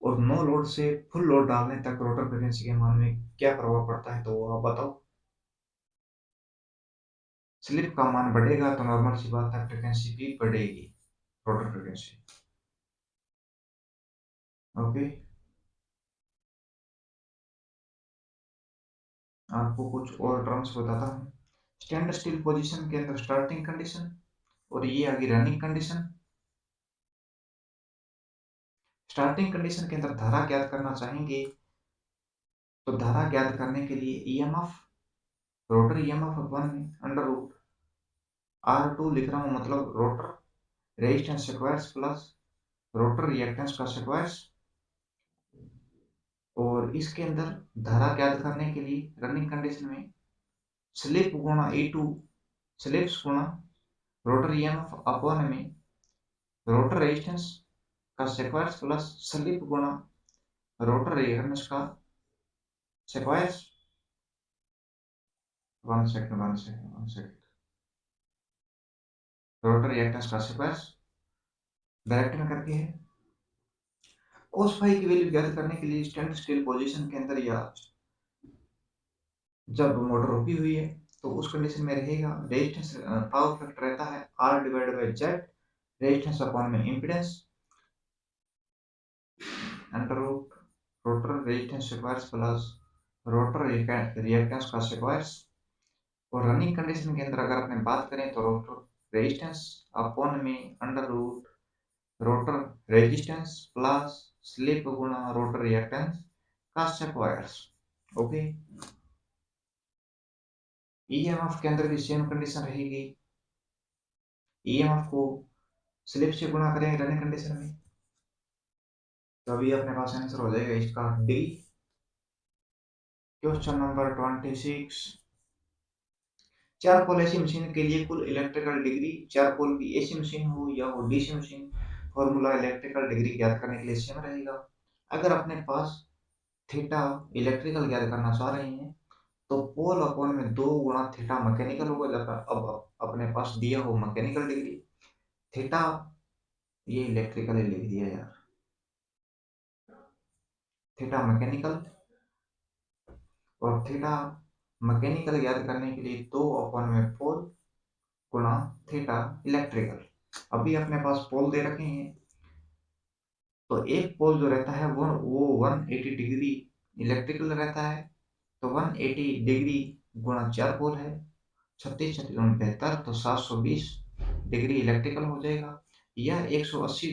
और नो लोड से फुल लोड डालने तक रोटर फ्रीक्वेंसी के मान में क्या प्रभाव पड़ता है तो वो आप बताओ। स्लिप का मान बढ़ेगा तो नॉर्मल सी बात है फ्रीक्वेंसी भी बढ़ेगी, रोटर फ्रीक्वेंसी। ओके, आपको कुछ और टर्म्स बताता हूँ। स्टैंड स्टिल पोजीशन के अंदर स्टार्टिंग कंडीशन और ये आगे रनिंग कंडीशन। स्टार्टिंग कंडीशन के अंदर धारा ज्ञात करना चाहेंगे तो धारा ज्ञात करने के लिए ईएमएफ, रोटर ईएमएफ अपॉन में अंडर रूट R2 लिख रहा हूँ, मतलब rotor resistance squares plus rotor reactance का स्क्वायर्स। और इसके अंदर धारा ज्ञात करने के लिए रनिंग कंडीशन में स्लिप गुणा E2, स्लिप्स गुणा रोटर ईएमएफ अपॉन में रोटर रेजिस्टेंस का स्क्वायर्स प्लस स्लिप गुणा रोटर रिएक्टेंस का squares. One second, rotor reactance का स्क्वायर्स डायरेक्ट में करके है। cos फाई की वैल्यू ज्ञात करने के लिए स्टैंड स्टिल पोजीशन के अंदर या जब मोटर रुकी हुई है तो उस कंडीशन में रहेगा रेजिस्टेंस, पावर फैक्टर रहता है R divided by Z, resistance upon में impedance under root rotor resistance squares plus rotor reactance का स्क्वायर्स। और रनिंग कंडीशन के अंदर अगर अपने बात करें तो रोटर रेजिस्टेंस अपॉन में under root rotor resistance plus slip गुणा रोटर रिएक्टेंस का स्क्वायर्स। ओके, ईएमएफ के अंदर भी सेम कंडीशन रहेगी, ईएमएफ को स्लिप से गुणा करेंगे रनिंग कंडीशन में, तो अभी अपने पास आंसर हो जाएगा इसका डी। Question number 26। 4 पोल एसी मशीन के लिए कुल इलेक्ट्रिकल डिग्री, 4 पोल की एसी मशीन हो या हो DC machine, formula electrical degree ज्ञात करने के लिए सेम रहेगा। अगर अपने पास थीटा इलेक्ट्रिकल ज्ञात करना चाह रहे हैं तो पोल अपॉन में 2 गुणा थीटा मैकेनिकल होगा, जब अब अपने पास दिया हो मैकेनिकल डिग्री, थीटा ये इलेक्ट्रिकल ही लिख दिया यार, थीटा मैकेनिकल, और थीटा मैकेनिकल याद करने के लिए 2 अपॉन में पोल गुणा थीटा इलेक्ट्रिकल। अभी अपने पास पोल दे रखे हैं, तो एक पोल जो रहता है वो 180 डिग्री इलेक्ट्रिकल रहता है, तो 180 डिग्री गुणा 4 पोल है, 36 36 बेहतर, तो 720 डिग्री इलेक्ट्रिकल हो जाएगा। यह 180,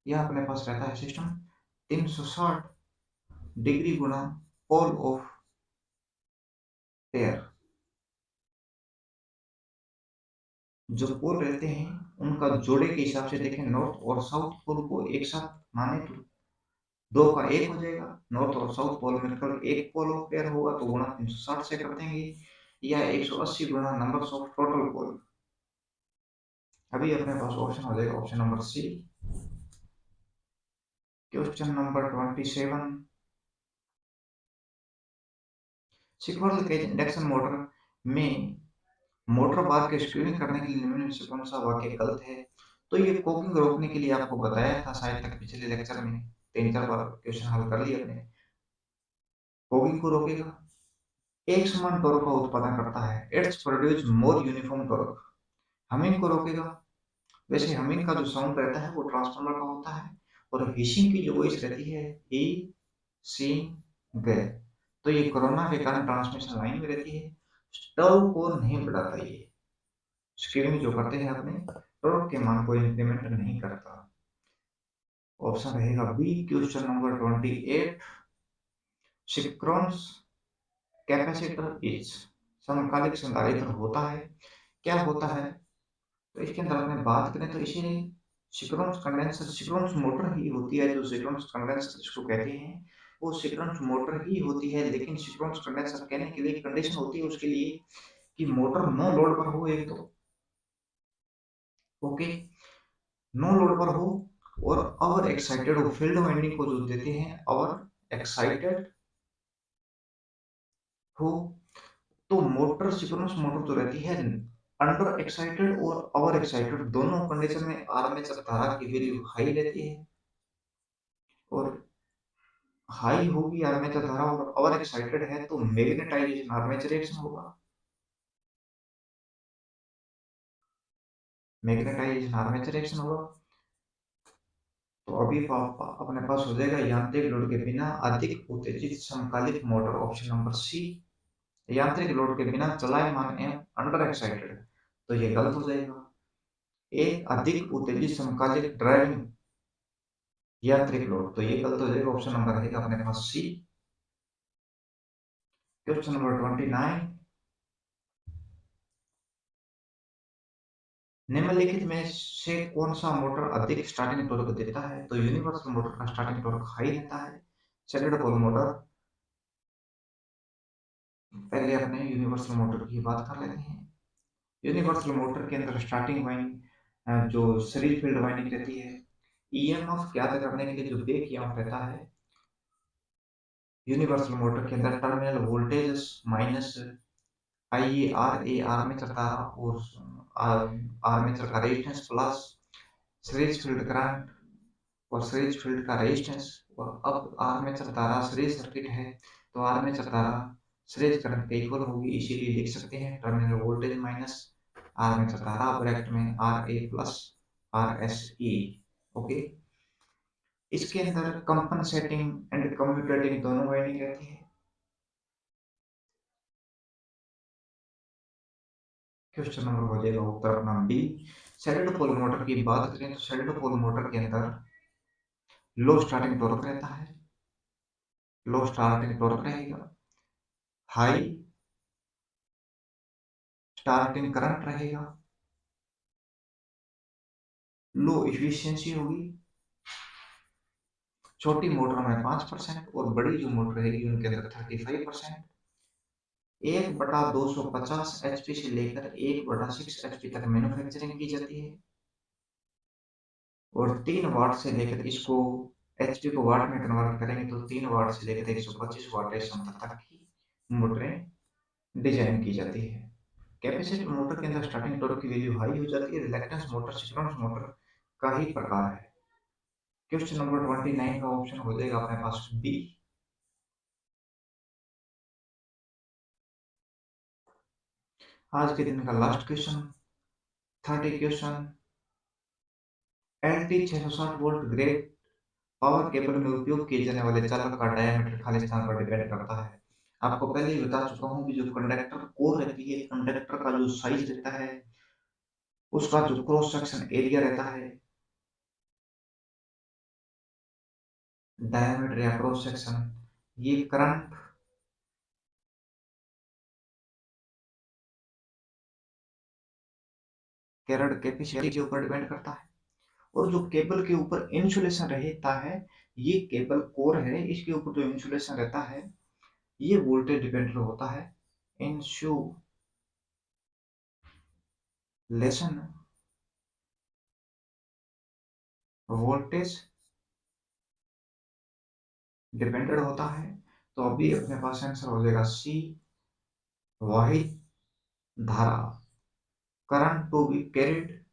यह अपने पास रहता है सिस्टम 360 डिग्री गुणा पोल ऑफ पेयर। जो पोल रहते हैं उनका जोड़े के हिसाब से देखें, नॉर्थ और साउथ पोल को एक साथ माने तो दो का एक हो जाएगा, नॉर्थ और साउथ पोल मिलकर एक पोल ऑफ पेयर होगा, तो गुणा 360 से कर देंगे, या 180 गुणा नंबर्स ऑफ टोटल पोल। अभी अपने पास ऑप्शन हो जाएगा option number C. Question number 27, sequential cage induction motor में मोटर बार के स्क्रूइंग करने के लिए निम्न में से कौन सा वाक्य गलत है? तो ये कोकिंग रोकने के लिए आपको बताया था शायद तक पिछले लेक्चर में, 3 4 बार क्वेश्चन हल कर लिए अपने। कोकिंग को रोकेगा, एक समान टॉर्क का उत्पादन करता है, it's produce more uniform torque. Humming को रोकेगा, वैसे हमिंग का जो साउंड रहता है वो ट्रांसफार्मर का होता है, और हिसिंग की जो वॉइस रहती है ही सी गे, तो ये कोरोना के कारण ट्रांसमिशन लाइन में रहती है, टर्व को नहीं बढ़ाता ये, स्क्रीनिंग जो करते हैं अपने टॉर्क के मान को इंक्रीमेंट नहीं करता। ऑप्शन रहेगा B question number 28, synchronous capacitor is, समकालिक संधारित्र होता है, क्या होता है? तो इसके अंदर अपने बात करें तो इसे सिंक्रोनस कंडेंसर, सिंक्रोनस मोटर ही होती है, जो सिंक्रोनस कंडेंसर जिसको कहते हैं वो सिंक्रोनस मोटर ही होती है, लेकिन सिंक्रोनस कंडेंसर कहने के लिए कंडीशन होती है उसके लिए कि मोटर नो लोड पर हो, एक तो ओके, नो लोड पर हो, और अवर एक्साइटेड हो, फील्ड वाइंडिंग को जो देते हैं अवर एक्साइटेड हो, तो मोटर सिंक्रोनस मोटर जो रहती है अंडर एक्साइटेड और ओवर एक्साइटेड दोनों कंडीशन में आर्मेचर धारा की वैल्यू हाई रहती है, और हाई होगी आर्मेचर धारा और ओवर एक्साइटेड है तो मैग्नेटाइजेशन आर्मेचर रिएक्शन होगा, मैग्नेटाइजेशन आर्मेचर रिएक्शन होगा। तो अभी अपने पास हो जाएगा यांत्रिक लोड के बिना अधिक उत्तेजित समकालिक मोटर, ऑप्शन नंबर सी, यांत्रिक लोड के बिना चलायमान एवं अंडर एक्साइटेड, तो ये गलत हो जाएगा। एक अधिक उत्तेजित समकालिक ड्राइविंग यांत्रिक लोड, तो ये गलत हो जाएगा, ऑप्शन नंबर रहेगा अपने पास सी। क्वेश्चन नंबर 29, निम्नलिखित में से कौन सा मोटर अधिक स्टार्टिंग टॉर्क देता है? तो यूनिवर्सल मोटर का स्टार्टिंग टॉर्क हाई रहता है, सैडल पोल मोटर, पहले अपने यूनिवर्सल मोटर की बात कर लेते हैं। यूनिवर्सल मोटर के अंदर स्टार्टिंग वाइंडिंग जो सीरीज फील्ड वाइंडिंग रहती है, ईएमएफ ज्ञात करने के लिए जो बेक ईएमएफ रहता है यूनिवर्सल मोटर के अंदर, terminal voltage minus I A armature तारा, और आर्मेचर का resistance plus series field current और सीरीज फील्ड का रेजिस्टेंस, और अब आर्मेचर तारा सीरीज सर्किट है तो आर्मेचर तारा सीरीज करंट के इक्वल होगी, इसीलिए लिख सकते हैं टर्मिनल वोल्टेज माइनस आर्मेचर तारा ब्रैकेट में R A plus R S E. Okay, इसके अंदर कंपनसेटिंग एंड कम्यूटेटिंग दोनों वाइंडिंग रहती है। क्वेश्चन नंबर हो जाएगा उत्तर अपना बी। सैडल पोल मोटर की बात करें तो सैडल पोल मोटर के अंदर लो स्टार्टिंग टॉर्क रहता है, लो स्टार्टिंग टॉर्क रहेगा, हाई स्टार्टिंग करंट रहेगा, लो इफिशियंसी होगी, छोटी मोटर में 5% और बड़ी जो मोटर रहेगी उनके अंदर 35%, 1/250 HP से लेकर 1/6 HP तक मैन्युफैक्चरिंग की जाती है, और 3 वाट से लेकर इसको एचपी को वाट में कन्वर्ट करेंगे तो 3 वाट से लेकर 125 वाट क्षमता तक की मोटरें डिजाइन की जाती है। कैपेसिटर मोटर के अंदर स्टार्टिंग टॉर्क की वैल्यू हाई हो जाती है। रिलक्टेंस मोटर सिंक्रोनस मोटर का ही प्रकार है। क्वेश्चन नंबर 29 का ऑप्शन हो जाएगा अपने पास बी। आज के दिन का last question, 30 question. L T 660 volt grade power cable में उपयोग किए जाने वाले चालक का डायमीटर खाली स्थान पर डिपेंड करता है। आपको पहले ही बता चुका हूँ कि जो कंडक्टर कोर रहती है, कंडक्टर का जो साइज रहता है, उसका जो क्रॉस सेक्शन एरिया रहता है, डायमीटर या क्रॉस सेक्शन, ये करंट कैरियड कैपेसिटी के ऊपर डिपेंड करता है। और जो केबल के ऊपर इंसुलेशन रहता है, ये केबल कोर है, इसके ऊपर जो इंसुलेशन रहता है, ये वोल्टेज डिपेंडेंट होता है। इंसुलेशन वोल्टेज डिपेंडेंट होता है। तो अभी अपने पास आंसर हो जाएगा सी, वाहिद धारा, current to be carried,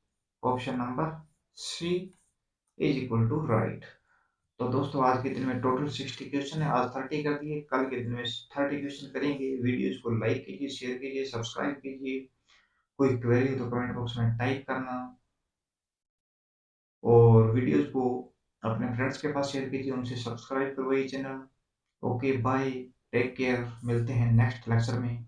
option number C is equal to right. तो दोस्तों आज के दिन में टोटल 60 क्वेश्चन है, आज 30 कर दिए, कल के दिन में 30 क्वेश्चन करेंगे। वीडियोस को लाइक कीजिए, शेयर कीजिए, सब्सक्राइब कीजिए। कोई क्वेरी हो तो कमेंट बॉक्स में टाइप करना, और वीडियोस को अपने फ्रेंड्स के पास शेयर कीजिए, उनसे सब्सक्राइब करवाइए channel. Okay bye, take care, मिलते हैं नेक्स्ट लेक्चर में।